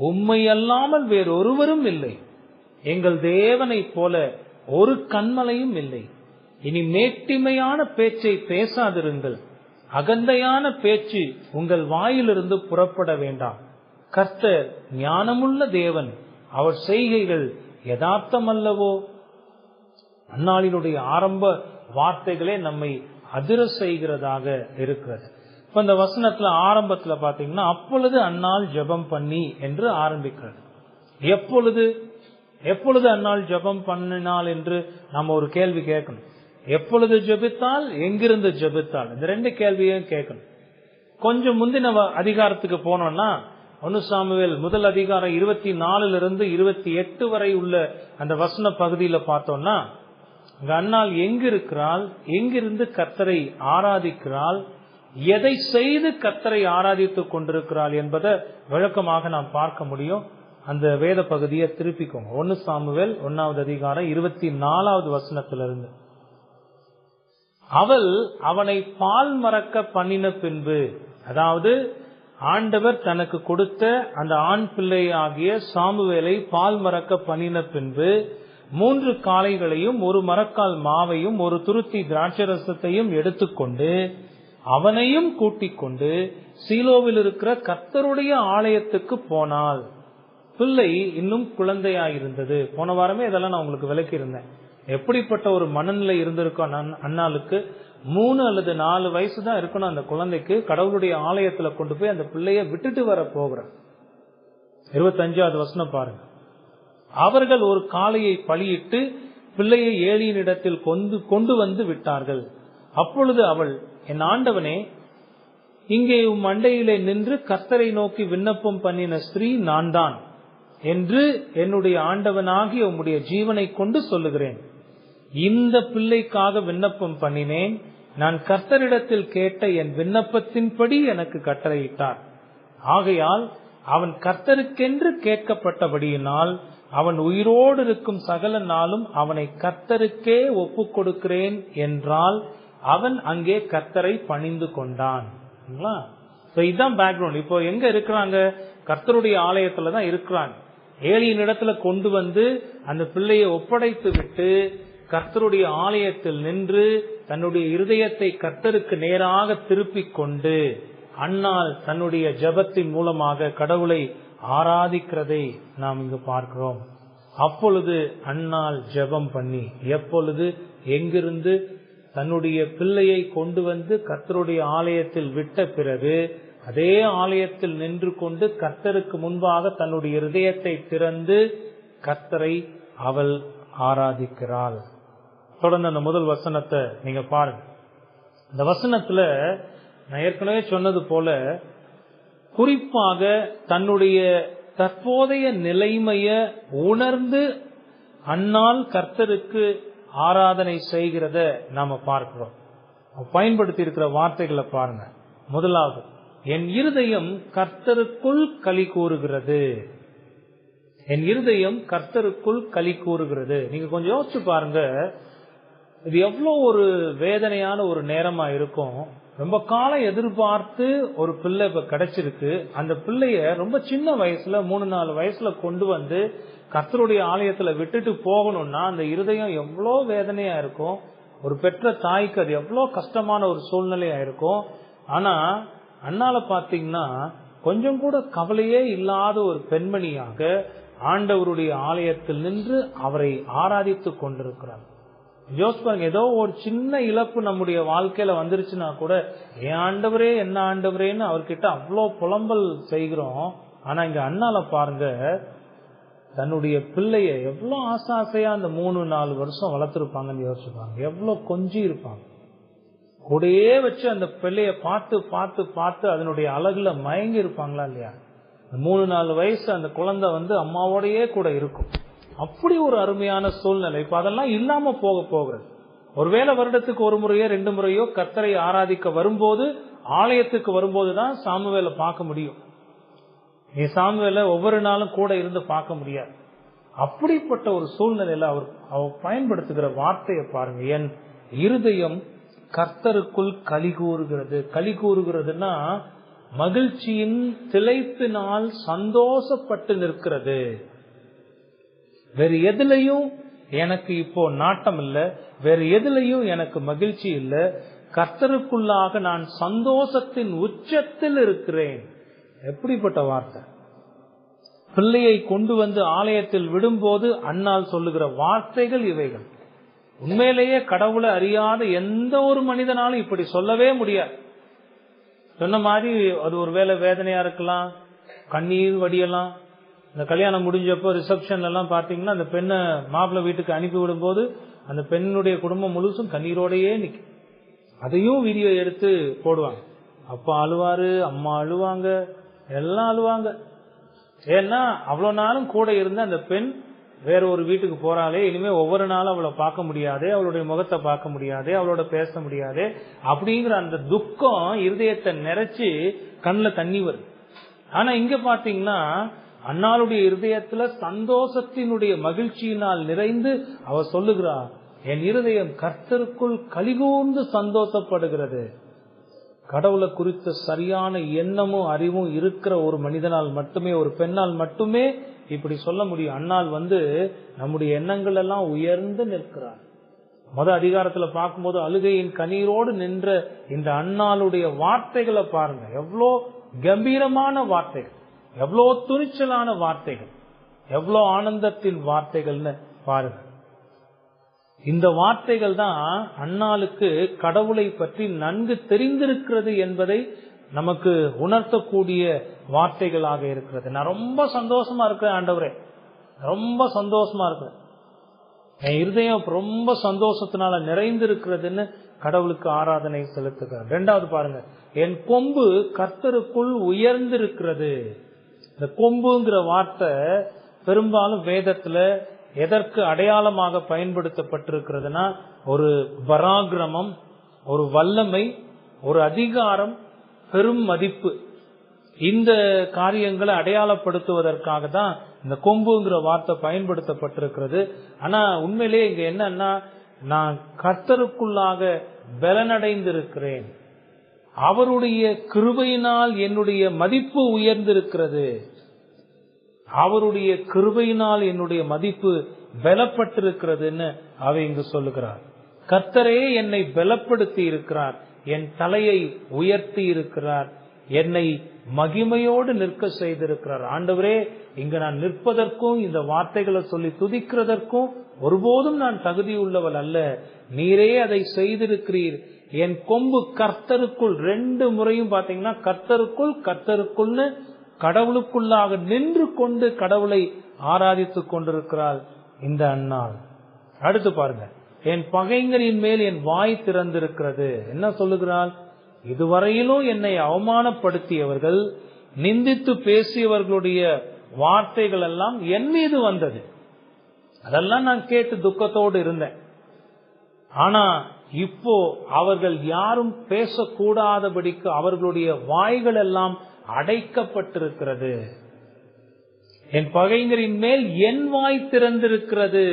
உம்மை அல்லாமல் வேறொருவரும் இல்லை. எங்கள் தேவனை போல ஒரு கன்மலையும் இல்லை. இனி மேட்டிமையான பேச்சை பேசாதிருங்கள், அகந்தையான பேச்சு உங்கள் வாயிலிருந்து புறப்பட வேண்டாம். கர்த்தர் ஞானமுள்ள தேவன், அவர் செய்கைகள் யதார்த்தம் அல்லவோ? அந்நாளினுடைய ஆரம்ப வார்த்தைகளே நம்மை அதிர செய்கிறதாக இருக்கிறது. இப்ப இந்த வசனத்துல ஆரம்பத்துல பாத்தீங்கன்னா, அப்பொழுது அன்னாள் ஜெபம் பண்ணி என்று ஆரம்பிக்கிறது. எப்பொழுது அன்னாள் ஜெபம் பண்ணினாள் என்று நம்ம ஒரு கேள்வி கேட்கணும். எப்பொழுது ஜெபித்தால், எங்கிருந்து ஜெபித்தால், இந்த 2 கேள்வியையும் கேட்கணும். கொஞ்சம் முந்தின அதிகாரத்துக்கு போனோம்னா 1 சாமுவேல் முதல் அதிகாரம் 24 28 வரை உள்ள அந்த வசன பகுதியில பார்த்தோம்னா, அங்க அன்னாள் எங்க இருக்கிறாள், எங்கிருந்து கர்த்தரை ஆராதிக்கிறாள், எதை செய்து கர்த்தரை ஆராதித்துக் கொண்டிருக்கிறாள் என்பதை விளக்கமாக நாம் பார்க்க முடியும். அந்த வேத பகுதியை திருப்பிக்கோங்க. 1 சாமுவேல் 1வது அதிகாரம் 24வது வசனத்திலிருந்து. அவள் அவனை பால் மறக்க பண்ணின பின்பு, அதாவது ஆண்டவர் தனக்கு கொடுத்த அந்த ஆண் பிள்ளை ஆகிய சாமுவேலை பால் மறக்க பண்ணின பின்பு 3 காளைகளையும் 1 மரக்கால் மாவையும் 1 துருத்தி திராட்சரசத்தையும் எடுத்துக்கொண்டு அவனையும் கூட்டிக் கொண்டு சீலோவில் இருக்கிற கர்த்தருடைய ஆலயத்துக்கு போனாள். பிள்ளை இன்னும் குழந்தையாயிருந்தது. போன வாரமே இதெல்லாம் நான் உங்களுக்கு விளக்கி இருந்தேன். எப்படிப்பட்ட ஒரு மனநிலை இருந்திருக்கும் அண்ணாளுக்கு. 3 அல்லது 4 வயசு தான் இருக்கணும் அந்த குழந்தைக்கு. கடவுளுடைய ஆலயத்துல கொண்டு போய் அந்த பிள்ளைய விட்டுட்டு வர போகிற 25வது வசனம் பாருங்க. அவர்கள் ஒரு காளையை பலியிட்டு பிள்ளையை ஏலியினிடத்தில் கொண்டு வந்து விட்டார்கள். அப்பொழுது அவள், என் ஆண்டவனே, இங்கே உம் அண்டையிலே நின்று கர்த்தரை நோக்கி விண்ணப்பம் பண்ணின ஸ்திரீ நான் தான் என்று என்னுடைய ஆண்டவனாகிய உம்முடைய ஜீவனை கொண்டு சொல்லுகிறேன். இந்த பிள்ளைக்காக விண்ணப்பம் பண்ணினேன். நான் கர்த்தரிடத்தில் கேட்ட என் விண்ணப்பத்தின்படி எனக்கு கட்டளையிட்டார். ஆகையால் அவன் கர்த்தருக்கென்று கேட்கப்பட்டபடியினால் அவன் உயிரோடு இருக்கும் சகல நாளும் அவனை கர்த்தருக்கே ஒப்புக் கொடுக்கிறேன் என்றால் அவன் அங்கே கர்த்தரை பணிந்து கொண்டான். இதுதான் பேக்ரவுண்ட். இப்போ எங்க இருக்கிறாங்க? கர்த்தருடைய ஆலயத்துலதான் இருக்கிறாங்க. ஏலியின் இடத்துல கொண்டு வந்து அந்த பிள்ளையை ஒப்படைத்து விட்டு கர்த்தருடைய ஆலயத்தில் நின்று தன்னுடைய இருதயத்தை கர்த்தருக்கு நேராக திருப்பிக் கொண்டு அன்னாள் தன்னுடைய ஜெபத்தின் மூலமாக கடவுளை ஆராதிக்கிறதை நாம் இங்கு பார்க்கிறோம். அப்பொழுது அன்னாள் ஜெபம் பண்ணி, எப்பொழுது, எங்கிருந்து? தன்னுடைய பிள்ளையை கொண்டு வந்து கர்த்தருடைய ஆலயத்தில் விட்ட பிறகு அதே ஆலயத்தில் நின்று கொண்டு கர்த்தருக்கு முன்பாக தன்னுடைய இருதயத்தை திறந்து கர்த்தரை அவள் ஆராதிக்கிறாள். தொடர்ந்து அந்த முதல் வசனத்தை நீங்க பாருங்க. இந்த வசனத்துல நான் ஏற்கனவே சொன்னது போல குறிப்பாக தன்னுடைய தற்போதைய நிலைமைய உணர்ந்து அன்னாள் கர்த்தருக்கு ஆராதனை செய்கிறத நாம பார்க்கிறோம். பயன்படுத்தி இருக்கிற வார்த்தைகளை பாருங்க. முதலாவது, என் இருதயம் கர்த்தருக்குள் களி கூறுகிறது. என் இருதயம் கர்த்தருக்குள் களி கூறுகிறது. நீங்க கொஞ்சம் யோசிச்சு பாருங்க, இது எவ்வளவு ஒரு வேதனையான ஒரு நேரமா இருக்கும். ரொம்ப காலம் எதிர்பார்த்து ஒரு பிள்ளை இப்ப கிடைச்சிருக்கு. அந்த பிள்ளைய ரொம்ப சின்ன வயசுல 3-4 வயசுல கொண்டு வந்து கர்த்தருடைய ஆலயத்துல விட்டுட்டு போகணும்னா அந்த இருதயம் எவ்வளோ வேதனையா இருக்கும். ஒரு பெற்ற தாய்க்கு அது எவ்வளோ கஷ்டமான ஒரு சூழ்நிலையா இருக்கும். ஆனா அண்ணால பாத்தீங்கன்னா கொஞ்சம் கூட கவலையே இல்லாத ஒரு பெண்மணியாக ஆண்டவருடைய ஆலயத்தில் நின்று அவரை ஆராதித்து கொண்டிருக்கிறார். யோசிப்பாங்க, ஏதோ ஒரு சின்ன இழப்பு நம்முடைய வாழ்க்கையில வந்துருச்சுன்னா கூட என் ஆண்டவரே என்ன ஆண்டவரேன்னு அவர்கிட்ட அவ்வளோ புலம்பல் செய்கிறோம். ஆனா இங்க அண்ணால பாருங்க, தன்னுடைய பிள்ளைய எவ்வளவு ஆசையா அந்த 3-4 வருஷம் வளர்த்திருப்பாங்கன்னு யோசிச்சுப்பாங்க. எவ்வளவு கொஞ்சி இருப்பாங்க. கூடயே வச்சு அந்த பிள்ளைய பார்த்து பார்த்து பார்த்து அதனுடைய அழகுல மயங்கி இருப்பாங்களா இல்லையா? 3-4 வயசு அந்த குழந்தை வந்து அம்மாவோடயே கூட இருக்கும். அப்படி ஒரு அருமையான சூழ்நிலை. இப்ப அதெல்லாம் இல்லாம போகிறது. ஒருவேளை வருடத்துக்கு 1 முறையோ 2 முறையோ கர்த்தரை ஆராதிக்க வரும்போது, ஆலயத்துக்கு வரும்போதுதான் சாமுவேலை பார்க்க முடியும். நீ சாமுவேலை ஒவ்வொரு நாளும் கூட இருந்து பார்க்க முடியாது. அப்படிப்பட்ட ஒரு சூழ்நிலையில அவர் பயன்படுத்துகிற வார்த்தையை பாருங்க. என் இருதயம் கர்த்தருக்குள் களி கூறுகிறது. களி கூறுகிறதுனா மகிழ்ச்சியின் திளைப்பினால் சந்தோஷப்பட்டு நிற்கிறது. வேறு எதுலையும் எனக்கு இப்போ நாட்டம் இல்லை, வேறு எதுலையும் எனக்கு மகிழ்ச்சி இல்லை. கர்த்தருக்குள்ளாக நான் சந்தோஷத்தின் உச்சத்தில் இருக்கிறேன். எப்படிப்பட்ட வார்த்தை! பிள்ளையை கொண்டு வந்து ஆலயத்தில் விடும்போது அன்னாள் சொல்லுகிற வார்த்தைகள் இவைகள். உண்மையிலேயே கடவுளை அறியாத எந்த ஒரு மனிதனாலும் இப்படி சொல்லவே முடியாது. சொன்ன மாதிரி அது ஒரு வேளை வேதனையா இருக்கலாம், கண்ணீர் வடியலாம். இந்த கல்யாணம் முடிஞ்சப்போ ரிசப்ஷன்ல எல்லாம் பாத்தீங்கன்னா அந்த பெண்ணை மாப்பிள்ளை வீட்டுக்கு அனுப்பி விடும் போது அந்த பெண்ணுடைய குடும்பம் முழுசும் கண்ணீரோடையே நிற்கும். அதையும் வீடியோ எடுத்து போடுவாங்க. அப்பா அழுவாரு, அம்மா அழுவாங்க, எல்லாம் அழுவாங்க. ஏன்னா அவ்வளவு நாளும் கூட இருந்த அந்த பெண் வேற ஒரு வீட்டுக்கு போறாளே, இனிமே ஒவ்வொரு நாளும் அவளை பார்க்க முடியாது, அவளுடைய முகத்தை பார்க்க முடியாது, அவளோட பேச முடியாது அப்படிங்கிற அந்த துக்கம் இருதயத்தை நிறைச்சு கண்ணுல தண்ணி வருது. ஆனா இங்க பாத்தீங்கன்னா அன்னாளுடைய இருதயத்துல சந்தோஷத்தினுடைய மகிழ்ச்சியினால் நிறைந்து அவ சொல்லுகிறார், என் இருதயம் கர்த்தருக்குள் கலிகூர்ந்து சந்தோஷப்படுகிறது. கடவுளை குறித்த சரியான எண்ணமும் அறிவும் இருக்கிற ஒரு மனிதனால் மட்டுமே, ஒரு பெண்ணால் மட்டுமே இப்படி சொல்ல முடியும். அன்னாள் நம்முடைய எண்ணங்கள் எல்லாம் உயர்ந்து நிற்கிறார். அதிகாரத்துல பார்க்கும்போது அழுகையின் கண்ணீரோடு நின்ற இந்த அன்னாளுடைய வார்த்தைகளை பாருங்க, எவ்வளோ கம்பீரமான வார்த்தைகள், எவ்வளோ துணிச்சலான வார்த்தைகள், எவ்வளோ ஆனந்தத்தின் வார்த்தைகள்னு பாருங்க. இந்த வார்த்தைகள் தான் அன்னாளுக்கு கடவுளை பற்றி நன்கு தெரிந்திருக்கிறது என்பதை நமக்கு உணர்த்தக்கூடிய வார்த்தைகளாக இருக்கிறது. நான் ரொம்ப சந்தோஷமா இருக்கிறேன் ஆண்டவரே, ரொம்ப சந்தோஷமா இருக்கிறேன், என் இருதயம் ரொம்ப சந்தோஷத்தினால நிறைந்திருக்கிறதுன்னு கடவுளுக்கு ஆராதனை செலுத்துகிறார். இரண்டாவது பாருங்க, என் கொம்பு கர்த்தருக்குள் உயர்ந்திருக்கிறது. இந்த கொம்புங்கிற வார்த்தை பெரும்பாலும் வேதத்துல எதற்கு அடையாளமாக பயன்படுத்தப்பட்டிருக்கிறதுனா, ஒரு பராக்கிரமம், ஒரு வல்லமை, ஒரு அதிகாரம், பெரும் மதிப்பு, இந்த காரியங்களை அடையாளப்படுத்துவதற்காக தான் இந்த கொம்புங்கிற வார்த்தை பயன்படுத்தப்பட்டிருக்கிறது. ஆனா உண்மையிலேயே இங்க என்னன்னா, நான் கர்த்தருக்குள்ளாக பலனடைந்திருக்கிறேன், அவருடைய கிருபையினால் என்னுடைய மதிப்பு உயர்ந்திருக்கிறது, அவருடைய கிருபையினால் என்னுடைய மதிப்பு பலப்பட்டிருக்கிறதுன்னு அவ இங்கு சொல்லுகிறார். கர்த்தரே என்னை பலப்படுத்தி இருக்கிறார், என் தலையை உயர்த்தி இருக்கிறார், என்னை மகிமையோடு நிற்க செய்திருக்கிறார். ஆண்டவரே, இங்க நான் நிற்பதற்கும் இந்த வார்த்தைகளை சொல்லி துதிக்கிறதற்கும் ஒருபோதும் நான் தகுதியுள்ளவள் அல்ல, நீரே அதை செய்திருக்கிறீர். என் கொம்பு கர்த்தருக்குள், 2 முறையும் பாத்தீங்கன்னா கர்த்தருக்குள் கர்த்தருக்குள்னு கடவுளுக்குள்ளாக நின்று கொண்டு கடவுளை ஆராதித்துக் கொண்டிருக்கிறாள் இந்த அன்னாள். அடுத்து பாருங்க, என் பகைஞரின் மேல் என் வாய் திறந்திருக்கிறது. என்ன சொல்லுகிறாள்? இதுவரையிலும் என்னை அவமானப்படுத்தியவர்கள், நிந்தித்து பேசியவர்களுடைய வார்த்தைகள் எல்லாம் என் மீது வந்தது, அதெல்லாம் நான் கேட்டு துக்கத்தோடு இருந்தேன். ஆனா இப்போ அவர்கள் யாரும் பேசக்கூடாதபடிக்கு அவர்களுடைய வாய்கள் எல்லாம் அடைக்கப்பட்டிருக்கிறது. என் பகைஞரின் மேல் என் வாய் திறந்திருக்கிறது.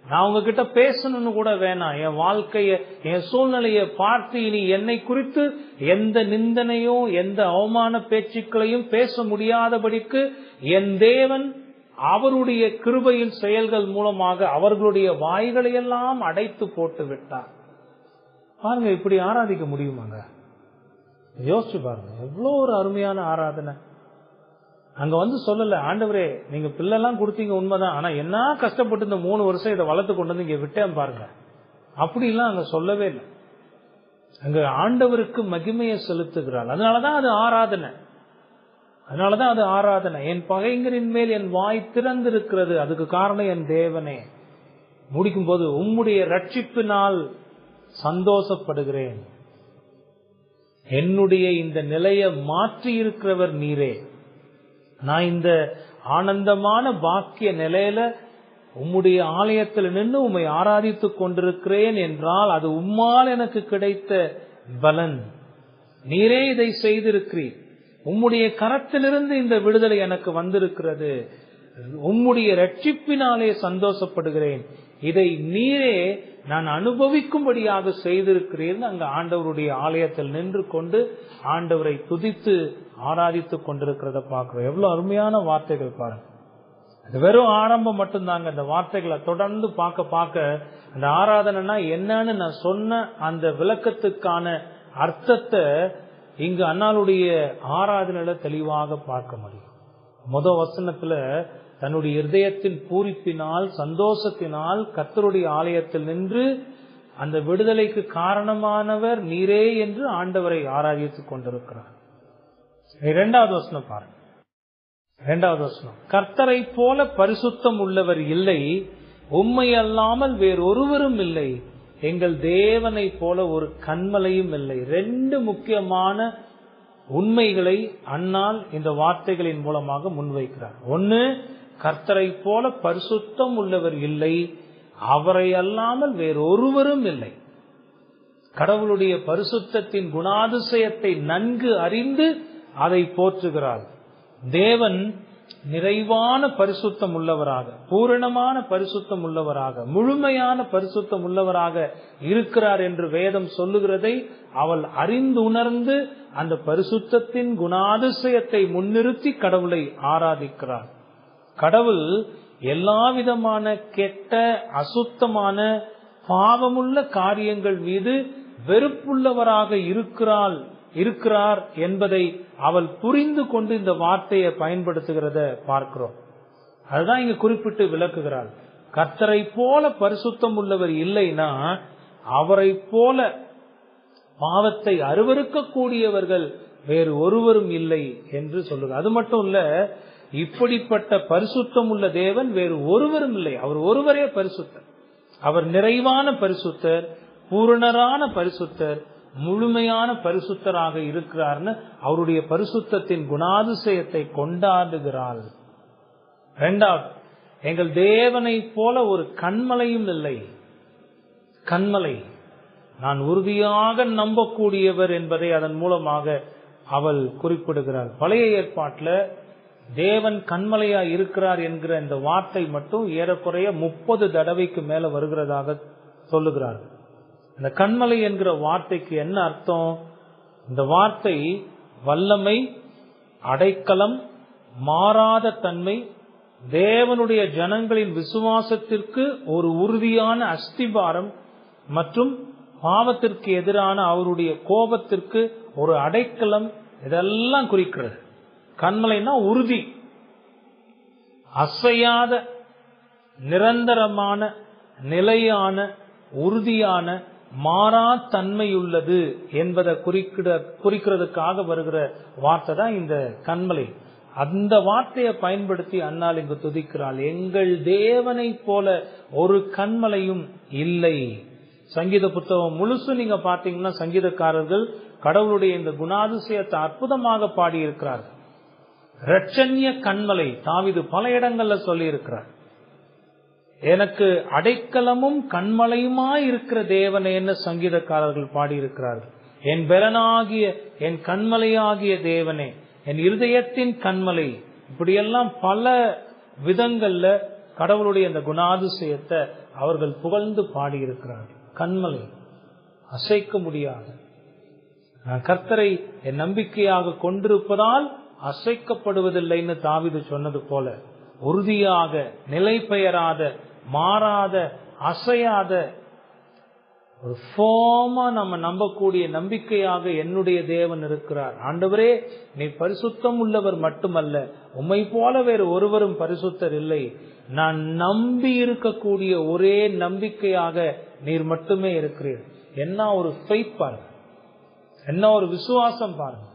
நான் உங்ககிட்ட பேசணும்னு கூட வேணாம், என் வாழ்க்கைய, என் சூழ்நிலையை பார்த்து இனி என்னை குறித்து எந்த நிந்தனையும் எந்த அவமான பேச்சுக்களையும் பேச முடியாதபடிக்கு என் தேவன் அவருடைய கிருபையின் செயல்கள் மூலமாக அவர்களுடைய வாய்களை எல்லாம் அடைத்து போட்டு விட்டார். பாருங்க, இப்படி ஆராதிக்க முடியுமாங்க? யோசிச்சு பாருங்க, எவ்வளவு ஒரு அருமையான ஆராதனை. அங்க சொல்லல, ஆண்டவரே நீங்க பிள்ளைலாம் கொடுத்தீங்க உண்மைதான், ஆனா என்ன கஷ்டப்பட்டு இந்த 3 வருஷம் இதை வளர்த்து கொண்டு வந்து இங்க விட்டேன் பாருங்க, அப்படிலாம் அங்க சொல்லவே இல்லை. அங்க ஆண்டவருக்கு மகிமையை செலுத்துகிறாள். அதனாலதான் அது ஆராதனை, அதனாலதான் அது ஆராதனை. என் பகைஞரின் மேல் என் வாய் திறந்திருக்கிறது, அதுக்கு காரணம் என் தேவனே. முடிக்கும் போது, உம்முடைய ரட்சிப்பினால் சந்தோஷப்படுகிறேன், என்னுடைய இந்த நிலையை மாற்றி இருக்கிறவர் நீரே. நான் இந்த ஆனந்தமான பாக்கிய நிலையில உம்முடைய ஆலயத்தில் நின்று உம்மை ஆராதித்துக் கொண்டிருக்கிறேன் என்றால் அது உம்மால் எனக்கு கிடைத்த பலன். நீரே இதை செய்திருக்கிறீர், உம்முடைய கரத்திலிருந்து இந்த விடுதலை எனக்கு வந்திருக்கிறது, உம்முடைய ரட்சிப்பினாலே சந்தோஷப்படுகிறேன், இதை நீரே நான் அனுபவிக்கும்படியாக செய்திருக்கிறேன். அங்க ஆண்டவருடைய ஆலயத்தில் நின்று கொண்டு ஆண்டவரை துதித்து ஆராதித்துக் கொண்டிருக்கிறத பார்க்கிறோம். எவ்வளவு அருமையான வார்த்தைகள் பாருங்க. அது வெறும் ஆரம்பம் மட்டும்தாங்க. அந்த வார்த்தைகளை தொடர்ந்து பார்க்க பார்க்க அந்த ஆராதனைனா என்னன்னு நான் சொன்ன அந்த விளக்கத்துக்கான அர்த்தத்தை இங்கு அன்னாளுடைய ஆராதனையில தெளிவாக பார்க்க முடியும். முதல் வசனத்துல தன்னுடைய இருதயத்தின் பூரிப்பினால் சந்தோஷத்தினால் கர்த்தருடைய ஆலயத்தில் நின்று அந்த விடுதலைக்கு காரணமானவர் நீரே என்று ஆண்டவரை ஆராதித்துக் கொண்டிருக்கிறார். 2வது வசனம் பாருங்க. 2வது வசனம், கர்த்தரை போல பரிசுத்தம் உள்ளவர் இல்லை, உம்மை அல்லாமல் வேறொருவரும் இல்லை, எங்கள் தேவனை போல ஒரு கன்மலையும் இல்லை. 2 முக்கியமான உண்மைகளை அன்னாள் இந்த வார்த்தைகளின் மூலமாக முன்வைக்கிறார். ஒன்னு, கர்த்தரை போல பரிசுத்தம் உள்ளவர் இல்லை, அவரை அல்லாமல் வேறொருவரும் இல்லை. கடவுளுடைய பரிசுத்தத்தின் குணாதிசயத்தை நன்கு அறிந்து அதை போற்றுகிறார். தேவன் நிறைவான பரிசுத்தம் உள்ளவராக, பூரணமான பரிசுத்தம் உள்ளவராக, முழுமையான பரிசுத்தம் உள்ளவராக இருக்கிறார் என்று வேதம் சொல்லுகிறதை அவள் அறிந்து உணர்ந்து அந்த பரிசுத்தத்தின் குணாதிசயத்தை முன்னிறுத்தி கடவுளை ஆராதிக்கிறார். கடவுள் எல்லா விதமான கெட்ட, அசுத்தமான, பாவமுள்ள காரியங்கள் மீது வெறுப்புள்ளவராக இருக்கிறார் என்பதை அவள் புரிந்து கொண்டு இந்த வார்த்தையை பயன்படுத்துகிறத பார்க்கிறோம். அதுதான் இங்க குறிப்பிட்டு விளக்குகிறாள். கர்த்தரை போல பரிசுத்தம் உள்ளவர் இல்லைன்னா அவரை போல பாவத்தை அருவருக்க கூடியவர்கள் வேறு ஒருவரும் இல்லை என்று சொல்லுகிறார். அது மட்டும் இல்ல, இப்படிப்பட்ட பரிசுத்தம் உள்ள தேவன் வேறு ஒருவரும் இல்லை. அவர் ஒருவரே பரிசுத்தர். அவர் நிறைவான பரிசுத்தர், பூரணரான பரிசுத்தர், முழுமையான பரிசுத்தராக இருக்கிறார்னு அவருடைய பரிசுத்தத்தின் குணாதிசயத்தை கொண்டாடுகிறாள். இரண்டாவது, எங்கள் தேவனை போல ஒரு கன்மலையும் இல்லை. கன்மலை, நான் உறுதியாக நம்பக்கூடியவர் என்பதை அதன் மூலமாக அவள் குறிப்பிடுகிறாள். பழைய ஏற்பாட்டில் தேவன் கன்மலையா இருக்கிறார் என்கிற இந்த வார்த்தை மட்டும் ஏறக்குறைய 30 தடவைக்கு மேல வருகிறதாக சொல்லுகிறார். இந்த கன்மலை என்கிற வார்த்தைக்கு என்ன அர்த்தம்? இந்த வார்த்தை வல்லமை, அடைக்கலம், மாறாத தன்மை, தேவனுடைய ஜனங்களின் விசுவாசத்திற்கு ஒரு உறுதியான அஸ்திபாரம் மற்றும் பாவத்திற்கு எதிரான அவருடைய கோபத்திற்கு ஒரு அடைக்கலம், இதெல்லாம் குறிக்கிறது. கன்மலைனா உறுதி, அசையாத, நிரந்தரமான, நிலையான, உறுதியான, மாறா தன்மையுள்ளது என்பதை குறிக்கிறதுக்காக வருகிற வார்த்தை தான் இந்த கன்மலை. அந்த வார்த்தையை பயன்படுத்தி அன்னாள் இங்கு துதிக்கிறாள். எங்கள் தேவனை போல ஒரு கன்மலையும் இல்லை. சங்கீத புத்தகம் முழுசு நீங்க பாத்தீங்கன்னா சங்கீதக்காரர்கள் கடவுளுடைய இந்த குணாதிசயத்தை அற்புதமாக பாடி இருக்கிறார்கள். இரட்சண்ய கன்மலை தாவீது பல இடங்கள்ல சொல்லி இருக்கிறார். எனக்கு அடைக்கலமும் கண்மலையுமாய் இருக்கிற தேவனை என்ன சங்கீதக்காரர்கள் பாடியிருக்கிறார்கள். என் பெலனாகிய, என் கண்மலையாகிய தேவனே, என் இருதயத்தின் கண்மலை. இப்படியெல்லாம் பல விதங்கள்ல கடவுளுடைய அந்த குணாதிசயத்தை அவர்கள் புகழ்ந்து பாடியிருக்கிறார்கள். கண்மலை, அசைக்க முடியாது. நான் கர்த்தரை என் நம்பிக்கையாக கொண்டிருப்பதால் அசைக்கப்படுவதில்லைன்னு தாவீது சொன்னது போல உறுதியாக, நிலை பெயராத, மாறாத, அசையாத ஒரு ஃபோமா நம்ம நம்பக்கூடிய நம்பிக்கையாக என்னுடைய தேவன் இருக்கிறார். ஆண்டவரே, நீ பரிசுத்தம் உள்ளவர் மட்டுமல்ல, உம்மை போல வேறு ஒருவரும் பரிசுத்தர் இல்லை. நான் நம்பி இருக்கக்கூடிய ஒரே நம்பிக்கையாக நீர் மட்டுமே இருக்கிறீர். என்ன ஒரு ஃபெய்த் பாருங்க, என்ன ஒரு விசுவாசம் பாருங்க.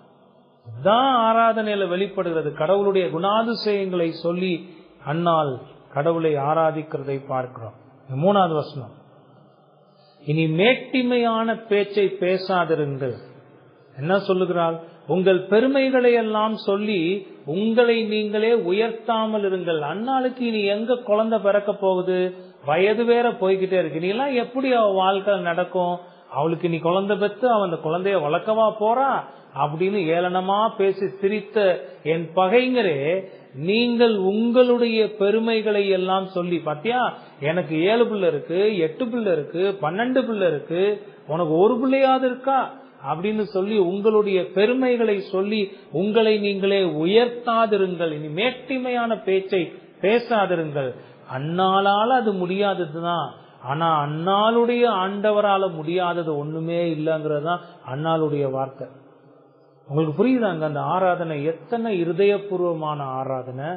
தான் ஆராதனையில வெளிப்படுகிறது. கடவுளுடைய குணாதிசயங்களை சொல்லி அன்னாள் கடவுளை ஆராதிக்கிறதை பார்க்கிறோம். 3வது வசனம், இனி மேட்டிமையான பேச்சை பேசாதிருங்கள். என்ன சொல்லுகிறாள்? உங்கள் பெருமைகளை எல்லாம் சொல்லி உங்களை நீங்களே உயர்த்தாமல் இருங்கள். அன்னாளுக்கு இனி எங்க குழந்தை பிறக்க போகுது? வயது வேற போய்கிட்டே இருக்கு. நீ எல்லாம் எப்படி அவ வாழ்க்கை நடக்கும்? அவளுக்கு நீ குழந்தை பெற்று அவன் அந்த குழந்தைய வளர்க்கவா போறா அப்படின்னு ஏளனமா பேசி சிரித்த என் பகைஞரே, நீங்கள் உங்களுடைய பெருமைகளை எல்லாம் சொல்லி, பாத்தியா, எனக்கு 7 பிள்ளை இருக்கு, 8 பிள்ளை இருக்கு, 12 பிள்ளை இருக்கு, உனக்கு ஒரு பிள்ளையாவது இருக்கா அப்படின்னு சொல்லி உங்களுடைய பெருமைகளை சொல்லி உங்களை நீங்களே உயர்த்தாதிருங்கள். இனி மேட்டிமையான பேச்சை பேசாதிருங்கள். அன்னாலால அது முடியாததுதான். ஆனா அன்னாளுடைய ஆண்டவரால முடியாதது ஒண்ணுமே இல்லைங்கிறதுதான் அன்னாளுடைய வார்த்தை. உங்களுக்கு புரியுதாங்க? அந்த ஆராதனை எத்தனை இருதயபூர்வமான ஆராதனை.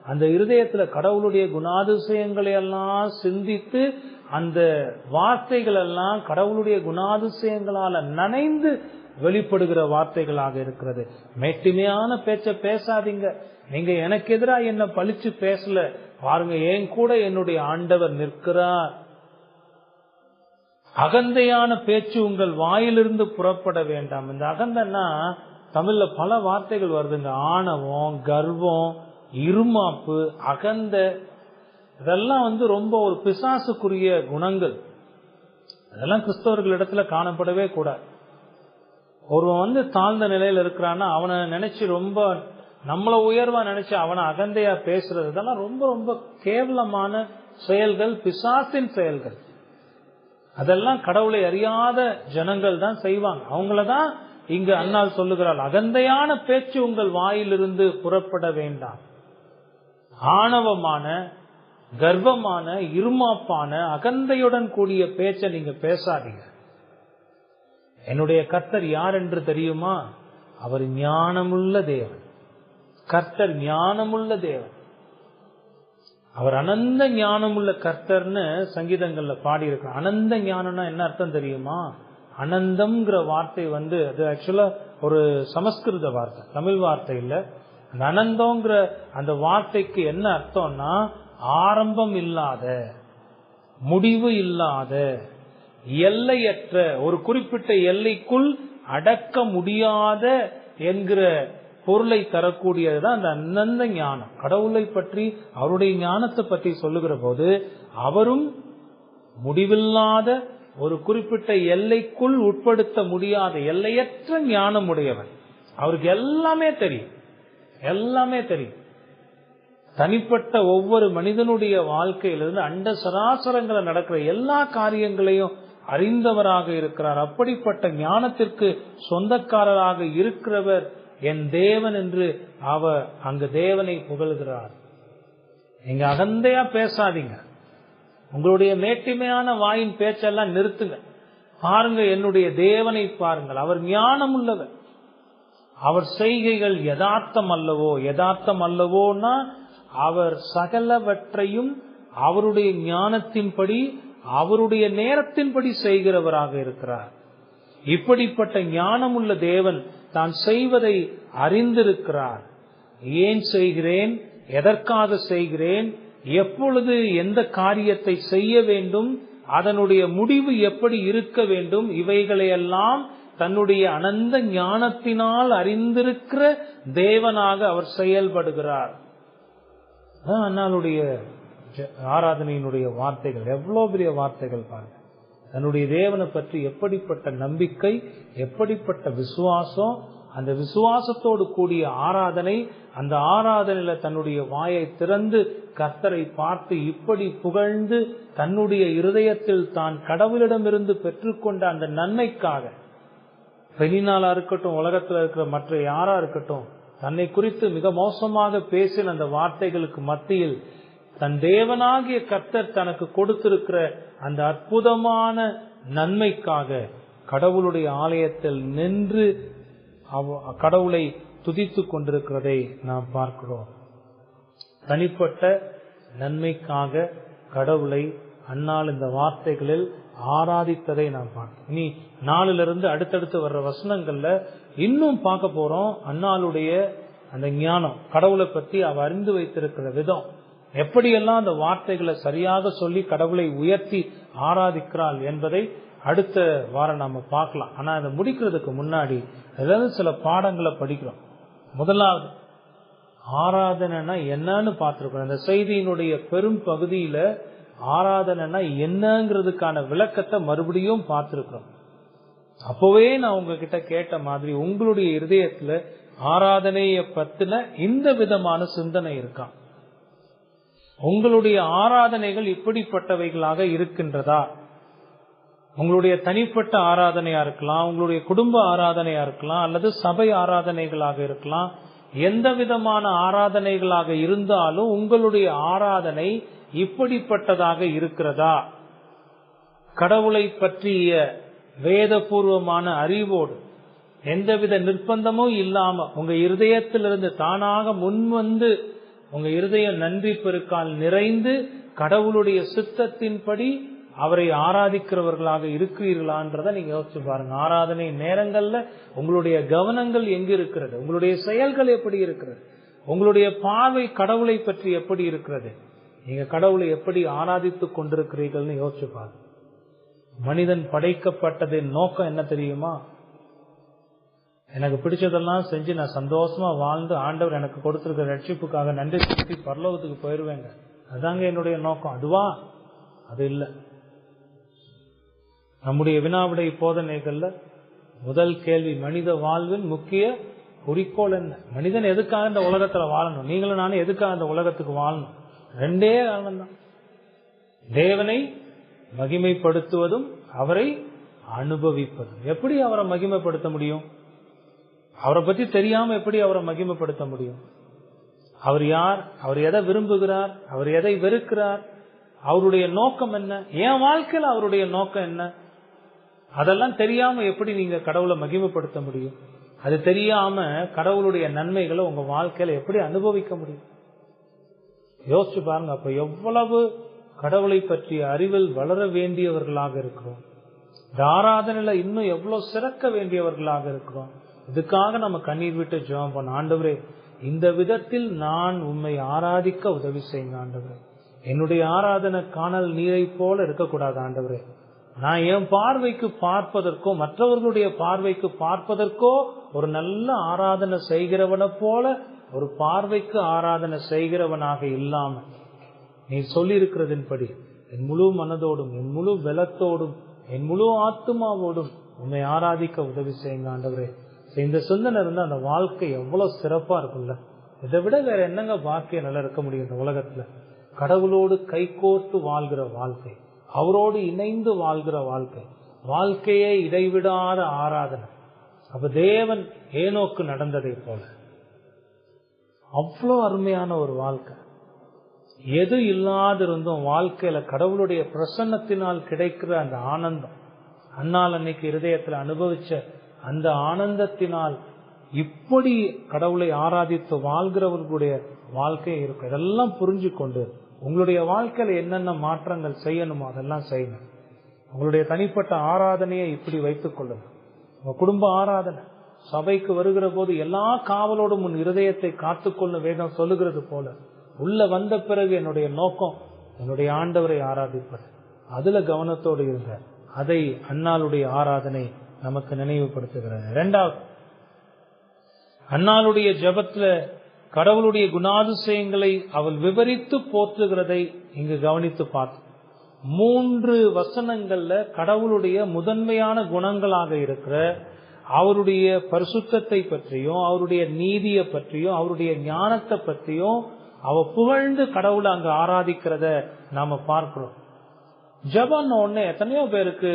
அந்த இருதயத்துல கடவுளுடைய குணாதிசயங்களை எல்லாம் சிந்தித்து அந்த வார்த்தைகள் எல்லாம் கடவுளுடைய குணாதிசயங்களால நனைந்து வெளிப்படுகிற வார்த்தைகளாக இருக்கிறது. மேட்டிமையான பேச்ச பேசாதீங்க. நீங்க எனக்கு எதிராக என்ன பழிச்சு பேசல பாருங்க, என் கூட என்னுடைய ஆண்டவர் நிற்கிறார். அகந்தையான பேச்சு உங்கள் வாயிலிருந்து புறப்பட வேண்டாம். இந்த அகந்தன்னா தமிழ்ல பல வார்த்தைகள் வருதுங்க. ஆணவம், கர்வம், இருமாப்பு, அகந்த, இதெல்லாம் ரொம்ப ஒரு பிசாசுக்குரிய குணங்கள். அதெல்லாம் கிறிஸ்தவர்கள் இடத்துல காணப்படவே கூடாது. ஒருவன் தாழ்ந்த நிலையில இருக்கிறான்னா அவனை நினைச்சு ரொம்ப நம்மள உயர்வா நினைச்சு அவனை அகந்தையா பேசுறது, இதெல்லாம் ரொம்ப ரொம்ப கேவலமான செயல்கள், பிசாசின் செயல்கள். அதெல்லாம் கடவுளை அறியாத ஜனங்கள் தான் செய்வாங்க. அவங்களதான் இங்கு அன்னாள் சொல்லுகிறாள், அகந்தையான பேச்சு உங்கள் வாயிலிருந்து புறப்பட வேண்டாம். ஆணவமான, கர்வமான, இருமாப்பான, அகந்தையுடன் கூடிய பேச்சை நீங்க பேசாதீங்க. என்னுடைய கர்த்தர் யார் என்று தெரியுமா? அவர் ஞானமுள்ள தேவன். கர்த்தர் ஞானமுள்ள தேவன். அவர் அனந்த ஞானமுள்ள கர்த்தர்னு சங்கீதங்கள்ல பாடி இருக்க. அனந்த ஞானம்னா என்ன அர்த்தம் தெரியுமா? அனந்தம்ங்கிற வார்த்தை அது ஆக்சுவலா ஒரு சமஸ்கிருத வார்த்தை, தமிழ் வார்த்தை இல்ல. அந்த அனந்தம்ங்கிற அந்த வார்த்தைக்கு என்ன அர்த்தம்னா, ஆரம்பம் இல்லாத, முடிவு இல்லாத, எல்லையற்ற, ஒரு குறிப்பிட்ட எல்லைக்குள் அடக்க முடியாத என்கிற பொருளை தரக்கூடியதுதான் அந்த அனந்த ஞானம். கடவுளை பற்றி, அவருடைய ஞானத்தை பற்றி சொல்லுகிற போது, அவரும் முடிவில்லாத, ஒரு குறிப்பிட்ட எல்லைக்குள் உட்படுத்த முடியாத எல்லையற்ற ஞானம் உடையவர். அவருக்கு எல்லாமே தெரியும், எல்லாமே தெரியும். தனிப்பட்ட ஒவ்வொரு மனிதனுடைய வாழ்க்கையிலிருந்து அண்ட சராசரங்களை நடக்கிற எல்லா காரியங்களையும் அறிந்தவராக இருக்கிறார். அப்படிப்பட்ட ஞானத்திற்கு சொந்தக்காரராக இருக்கிறவர் என் தேவன் என்று அவர் அங்கு தேவனை புகழ்கிறார். நீங்க அகந்தையா பேசாதீங்க. உங்களுடைய மேட்டிமையான வாயின் பேச்செல்லாம் நிறுத்துங்க. பாருங்க, என்னுடைய தேவனை பாருங்கள், அவர் ஞானம் உள்ளவர். அவர் செய்கைகள் யதார்த்தம் அல்லவோ? யதார்த்தம் அல்லவோன்னா அவர் சகலவற்றையும் அவருடைய ஞானத்தின்படி, அவருடைய நேரத்தின்படி செய்கிறவராக இருக்கிறார். இப்படிப்பட்ட ஞானமுள்ள தேவன் தான் செய்வதை அறிந்திருக்கிறார். ஏன் செய்கிறேன், எதற்காக செய்கிறேன், எப்பொழுது எந்த காரியத்தை செய்ய வேண்டும், அதனுடைய முடிவு எப்படி இருக்க வேண்டும், இவைகளையெல்லாம் தன்னுடைய அனந்த ஞானத்தினால் அறிந்திருக்கிற தேவனாக அவர் செயல்படுகிறார். அன்னாளுடைய ஆராதனையினுடைய வார்த்தைகள் எவ்வளவு பெரிய வார்த்தைகள் பாருங்க. தன்னுடைய தேவனை பற்றி எப்படிப்பட்ட நம்பிக்கை, எப்படிப்பட்ட விசுவாசம், அந்த விசுவாசத்தோடு கூடிய ஆராதனை. அந்த ஆராதனையில தன்னுடைய வாயை திறந்து கர்த்தரை பார்த்து இப்படி புகழ்ந்து தன்னுடைய இருதயத்தில் தான் கடவுளிடமிருந்து பெற்றுக்கொண்ட அந்த நன்மைக்காக, பெண்ணினாலா இருக்கட்டும், உலகத்தில் இருக்கிற மற்ற யாரா இருக்கட்டும், தன்னை குறித்து மிக மோசமாக பேசின அந்த வார்த்தைகளுக்கு மத்தியில் தன் தேவனாகிய கர்த்தர் தனக்கு கொடுத்திருக்கிற அந்த அற்புதமான நன்மைக்காக கடவுளுடைய ஆலயத்தில் நின்று கடவுளை துதித்து கொண்டிருக்கிறதை நாம் பார்க்கிறோம். தனிப்பட்ட நன்மைக்காக கடவுளை அன்னாள் இந்த வார்த்தைகளில் ஆராதித்ததை நாம் பார்க்கிறோம். இனி 4 அடுத்தடுத்து வர்ற வசனங்கள்ல இன்னும் பார்க்க போறோம். அன்னாளுடைய அந்த ஞானம், கடவுளை பற்றி அவ அறிந்து வைத்திருக்கிற விதம், எப்படியெல்லாம் அந்த வார்த்தைகளை சரியாக சொல்லி கடவுளை உயர்த்தி ஆராதிக்கிறாள் என்பதை அடுத்த வாரம் நாம பார்க்கலாம். ஆனா அதை முடிக்கிறதுக்கு முன்னாடி ஏதாவது சில பாடங்களை படிக்கிறோம். முதலாவது, ஆராதனைனா என்னன்னு பார்த்திருக்கிறோம். இந்த செய்தியினுடைய பெரும் பகுதியில ஆராதனைனா என்னங்கிறதுக்கான விளக்கத்தை மறுபடியும் பார்த்திருக்கிறோம். அப்பவே நான் உங்ககிட்ட கேட்ட மாதிரி உங்களுடைய இருதயத்துல ஆராதனைய பத்தின இந்த விதமான சிந்தனை இருக்கா? உங்களுடைய ஆராதனைகள் இப்படிப்பட்டவைகளாக இருக்கின்றதா? உங்களுடைய தனிப்பட்ட ஆராதனையா இருக்கலாம், உங்களுடைய குடும்ப ஆராதனையா இருக்கலாம், அல்லது சபை ஆராதனைகளாக இருக்கலாம். எந்த விதமான ஆராதனைகளாக இருந்தாலும் உங்களுடைய ஆராதனை இப்படிப்பட்டதாக இருக்கிறதா? கடவுளை பற்றிய வேதபூர்வமான அறிவோடு எந்தவித நிர்பந்தமும் இல்லாம உங்க இருதயத்திலிருந்து தானாக முன்வந்து உங்க இருதயம் நன்றி பெருக்கால் நிறைந்து கடவுளுடைய சித்தத்தின்படி அவரை ஆராதிக்கிறவர்களாக இருக்கிறீர்களான்றதை நீங்க யோசிச்சு பாருங்க. ஆராதனை நேரங்கள்ல உங்களுடைய கவனங்கள் எங்க இருக்கிறது? உங்களுடைய செயல்கள் எப்படி இருக்கிறது? உங்களுடைய பார்வை கடவுளை பற்றி எப்படி இருக்கிறது? நீங்க கடவுளை எப்படி ஆராதித்துக் கொண்டிருக்கிறீர்கள்னு யோசிச்சு பாருங்க. மனிதன் படைக்கப்பட்டதின் நோக்கம் என்ன தெரியுமா? எனக்கு பிடிச்சதெல்லாம் செஞ்சு நான் சந்தோஷமா வாழ்ந்து ஆண்டவர் எனக்கு கொடுத்திருக்கிற ரட்சிப்புக்காக நன்றி செலுத்தி பரலோகத்துக்கு போயிருவேங்க, அதாங்க என்னுடைய நோக்கம். அதுவா? அது இல்லை. நம்முடைய வினாவிடை போதனைகள்ல முதல் கேள்வி, மனித வாழ்வின் முக்கிய குறிக்கோள் என்ன? மனிதன் எதுக்காக இந்த உலகத்துல வாழணும்? நீங்களும் நானும் எதுக்காக இந்த உலகத்துக்கு வாழணும்? ரெண்டே காரணம் தான். தேவனை மகிமைப்படுத்துவதும் அவரை அனுபவிப்பதும். எப்படி அவரை மகிமைப்படுத்த முடியும்? அவரை பத்தி தெரியாம எப்படி அவரை மகிமைப்படுத்த முடியும்? அவர் யார்? அவர் எதை விரும்புகிறார்? அவர் எதை வெறுக்கிறார்? அவருடைய நோக்கம் என்ன? என் வாழ்க்கையில அவருடைய நோக்கம் என்ன? அதெல்லாம் தெரியாம எப்படி நீங்க கடவுளை மகிமைப்படுத்த முடியும்? அது தெரியாம கடவுளுடைய நன்மைகளை உங்க வாழ்க்கையில எப்படி அனுபவிக்க முடியும்? யோசிச்சு பாருங்க. அப்ப எவ்வளவு கடவுளை பற்றிய அறிவில் வளர வேண்டியவர்களாக இருக்கிறோம். இந்த ஆராதனையில இன்னும் எவ்வளவு சிறக்க வேண்டியவர்களாக இருக்கிறோம். இதுக்காக நம்ம கண்ணீர் விட்டு ஜெபம் பண்ண, ஆண்டவரே இந்த விதத்தில் நான் உம்மை ஆராதிக்க உதவி செய்யுங்க ஆண்டவரே. என்னுடைய ஆராதனை காணல் நீரை போல இருக்கக்கூடாது ஆண்டவரே. நான் என் பார்வைக்கு பார்ப்பதற்கோ மற்றவர்களுடைய பார்வைக்கு பார்ப்பதற்கோ ஒரு நல்ல ஆராதனை செய்கிறவனை போல ஒரு பார்வைக்கு ஆராதனை செய்கிறவனாக இல்லாம நீ சொல்லி இருக்கிறதின்படி என் முழு மனதோடும் என் முழு பலத்தோடும் என் முழு ஆத்மாவோடும் உண்மை ஆராதிக்க உதவி செய்யுங்க ஆண்டவரே. இந்த சிந்தனை இருந்தா அந்த வாழ்க்கை எவ்வளவு சிறப்பா இருக்கும்ல. இதை விட வேற என்னங்க வாழ்க்கையை நல்லா இருக்க முடியும் இந்த உலகத்துல? கடவுளோடு கைகோர்த்து வாழ்கிற வாழ்க்கை, அவரோடு இணைந்து வாழ்கிற வாழ்க்கை, வாழ்க்கையே இடைவிடாத ஆராதனை. அப்ப தேவன் ஏனோக்கு நடந்ததை போல அவ்வளோ அருமையான ஒரு வாழ்க்கை. எது இல்லாதிருந்தும் வாழ்க்கையில கடவுளுடைய பிரசன்னத்தினால் கிடைக்கிற அந்த ஆனந்தம், அன்னால் அன்னைக்கு இருதயத்துல அனுபவிச்ச அந்த ஆனந்தத்தினால் இப்படி கடவுளை ஆராதித்து வாழ்கிறவர்களுடைய வாழ்க்கை இருக்கும். இதெல்லாம் புரிஞ்சு கொண்டு உங்களுடைய வாழ்க்கையில என்னென்ன மாற்றங்கள் செய்யணுமோ அதெல்லாம் செய்யணும். உங்களுடைய தனிப்பட்ட ஆராதனையை இப்படி வைத்துக் கொள்ளணும். உங்க குடும்ப ஆராதனை, சபைக்கு வருகிற போது எல்லா காவலோடும் உன் இருதயத்தை காத்துக்கொள்ள வேதம் சொல்லுகிறது போல உள்ள வந்த பிறகு என்னுடைய நோக்கம் என்னுடைய ஆண்டவரை ஆராதிப்பது. அதுல கவனத்தோடு இருந்த அதை அன்னாளுடைய ஆராதனை நமக்கு நினைவுபடுத்துகிறது. இரண்டாவது, அன்னாளுடைய ஜெபத்துல கடவுளுடைய குணாதிசயங்களை அவள் விவரித்து போற்றுகிறதை இங்கு கவனித்து பார்த்தோம். 3 வசனங்கள்ல கடவுளுடைய முதன்மையான குணங்களாக இருக்கிற அவருடைய பரிசுத்தத்தை பற்றியும் அவருடைய நீதியை பற்றியும் அவருடைய ஞானத்தை பற்றியும் அவ புகழ்ந்து கடவுளை அங்கு ஆராதிக்கிறத நாம பார்க்கிறோம். ஜெபம் உடனே எத்தனையோ பேருக்கு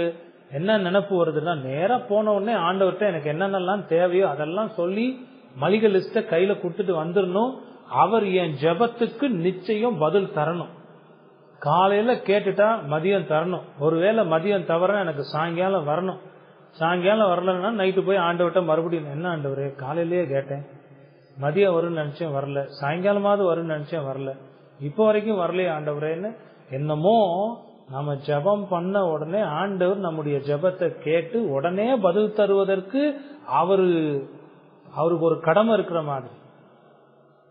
என்ன நினைப்பு வருதுன்னா, நேரா போன உடனே ஆண்டவர்கிட்ட எனக்கு என்னென்னலாம் தேவையோ அதெல்லாம் சொல்லி மளிகை லிஸ்ட கையில கொடுத்துட்டு வந்துடணும். அவர் என் ஜெபத்துக்கு நிச்சயம் பதில் தரணும். காலையில கேட்டுட்டா மதியம் தரணும். ஒருவேளை மதியம் தவற எனக்கு சாயங்காலம் வரணும். சாயங்காலம் வரலன்னா நைட்டு போய் ஆண்டவர்கிட்ட மறுபடியும், என்ன ஆண்டவரே காலையிலேயே கேட்டேன், மதியம் வரும்னு நினைச்சேன் வரல, சாயங்காலமாவது வரும்னு நினைச்சேன் வரல, இப்போ வரைக்கும் வரலையே ஆண்டவரேன்னு. என்னமோ நம்ம ஜெபம் பண்ண உடனே ஆண்டவர் நம்முடைய ஜெபத்தை கேட்டு உடனே பதில் தருவதற்கு அவருக்கு ஒரு கடமை இருக்கிற மாதிரி.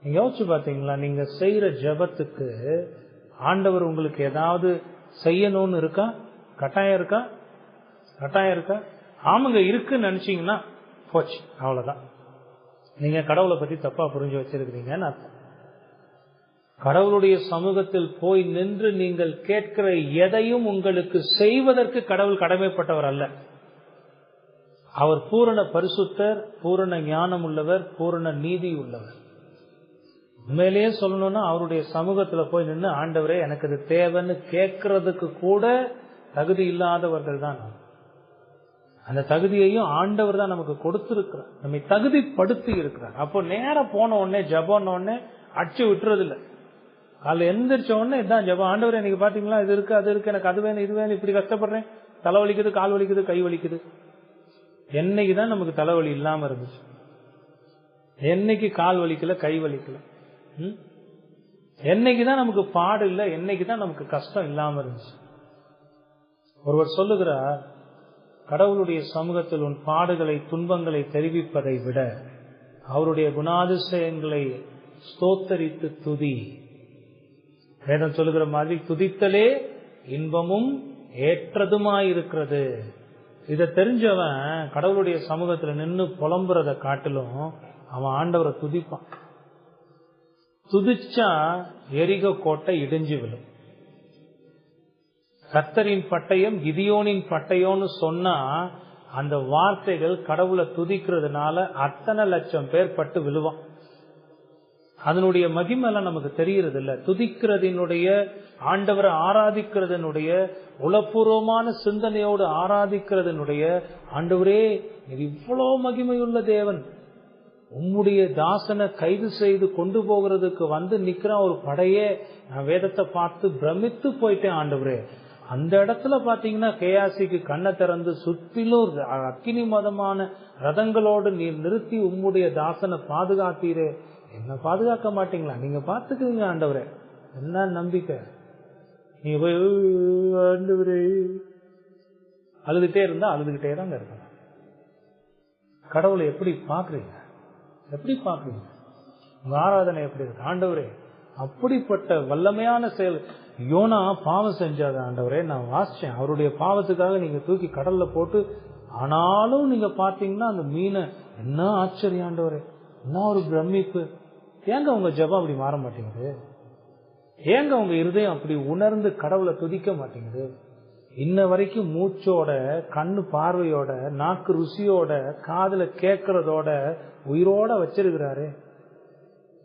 நீங்க யோசிச்சு பாத்தீங்களா? நீங்க செய்யற ஜெபத்துக்கு ஆண்டவர் உங்களுக்கு ஏதாவது செய்யணும்னு இருக்கா? கட்டாயம் இருக்கா? கட்டாயம் இருக்கா? ஆமாங்க இருக்குன்னு நினைச்சீங்கன்னா போச்சு, அவ்வளவுதான். நீங்க கடவுளை பத்தி தப்பா புரிஞ்சு வச்சிருக்கிறீங்கன்னு அர்த்தம். கடவுளுடைய சமூகத்தில் போய் நின்று நீங்கள் கேட்கிற எதையும் உங்களுக்கு செய்வதற்கு கடவுள் கடமைப்பட்டவர் அல்ல. அவர் பூரண பரிசுத்தர், பூரண ஞானம் உள்ளவர், பூரண நீதி உள்ளவர். உண்மையிலேயே சொல்லணும்னா அவருடைய சமூகத்துல போய் நின்று ஆண்டவரே எனக்கு இது தேவைன்னு கேட்கறதுக்கு கூட தகுதி இல்லாதவர்கள் தான். அந்த தகுதியையும் ஆண்டவர் தான் நமக்கு கொடுத்திருக்கிறார், நம்மை தகுதிப்படுத்தி இருக்கிறார். அப்போ நேரம் போன உடனே ஜபம் உடனே அடிச்சு விட்டுறது இல்லை. காலைல எந்திரிச்ச உடனே இதான் ஜபம். ஆண்டவர் எனக்கு பாத்தீங்களா இது இருக்கு அது இருக்கு, எனக்கு அது வேணும் இது வேணும், இப்படி கஷ்டப்படுறேன், தலை வலிக்குது கால் வலிக்குது கை வலிக்குது. என்னைக்குதான் நமக்கு தலைவலி இல்லாம இருந்துச்சு? என்னைக்கு கால் வலிக்கல கை வலிக்கல? என்னைக்குதான் நமக்கு பாடு இல்லை? என்னைக்குதான் நமக்கு கஷ்டம் இல்லாம இருந்துச்சு? ஒருவர் சொல்லுகிறார், கடவுளுடைய சமூகத்தில் உன் பாடுகளை துன்பங்களை தெரிவிப்பதை விட அவருடைய குணாதிசயங்களை ஸ்தோத்தரித்து துதி. வேதம் சொல்லுகிற மாதிரி துதித்தலே இன்பமும் ஏற்றதுமாயிருக்கிறது. இதை தெரிஞ்சவன் கடவுளுடைய சமூகத்துல நின்று புலம்புறத காட்டிலும் அவன் ஆண்டவரை துதிப்பான். துதிச்சா எரிகோ கோட்டை இடிஞ்சு விழும். கர்த்தரின் பட்டயம் கிதியோனின் பட்டயம்னு சொன்னா அந்த வார்த்தைகள் கடவுளை துதிக்கிறதுனால அத்தனை லட்சம் பேர் பட்டு விழுவான். அதனுடைய மகிமை எல்லாம் நமக்கு தெரியறது இல்ல. துதிக்கிறதினுடைய, ஆண்டவரை ஆராதிக்கிறதனுடைய, உளப்பூர்வமான சிந்தனையோடு ஆராதிக்கிறதனுடைய, ஆண்டவரே இது இவ்வளவு மகிமையுள்ள தேவன், உம்முடைய தாசனை கைது செய்து கொண்டு போகிறதுக்கு வந்து நிக்கிற ஒரு படையே, நான் வேதத்தை பார்த்து பிரமித்து போயிட்டேன் ஆண்டவரே. அந்த இடத்துல பாத்தீங்கன்னா கேயாசிக்கு கண்ணை திறந்து சுற்றிலும் அக்கினி மதமான ரதங்களோடு நீர் நிறுத்தி உம்முடைய தாசனை பாதுகாத்தீரே, என்ன பாதுகாக்க மாட்டீங்களா? நீங்க பாத்துக்கிறீங்க ஆண்டவரே, என்ன நம்பிக்கை. நீ போய் ஆண்டவரே அழுதுகிட்டே இருந்தா அழுதுகிட்டே தாங்க இருக்கணும். கடவுளை எப்படி பாக்குறீங்க? எப்படி பாக்குறீங்க? உங்க ஆராதனை எப்படி இருக்கு? ஆண்டவரே அப்படிப்பட்ட வல்லமையான செயல். யோனா பாவம் செஞ்சாத ஆண்டவரே, நான் வாசிச்சேன், அவருடைய பாவத்துக்காக நீங்க தூக்கி கடல்ல போட்டு, ஆனாலும் நீங்க பாத்தீங்கன்னா அந்த மீனை, என்ன ஆச்சரியம் ஆண்டவரே, என்ன ஒரு பிரமிப்பு. ஏங்க உங்க ஜெபம் அப்படி மாற மாட்டேங்குது? ஏங்க உங்க இருதயம் அப்படி உணர்ந்து கடவுளை துதிக்க மாட்டேங்குது? இன்ன வரைக்கும் மூச்சோட, கண்ணு பார்வையோட, நாக்கு ருசியோட, காதுல கேட்கறதோட, உயிரோட வச்சிருக்கிறாரு.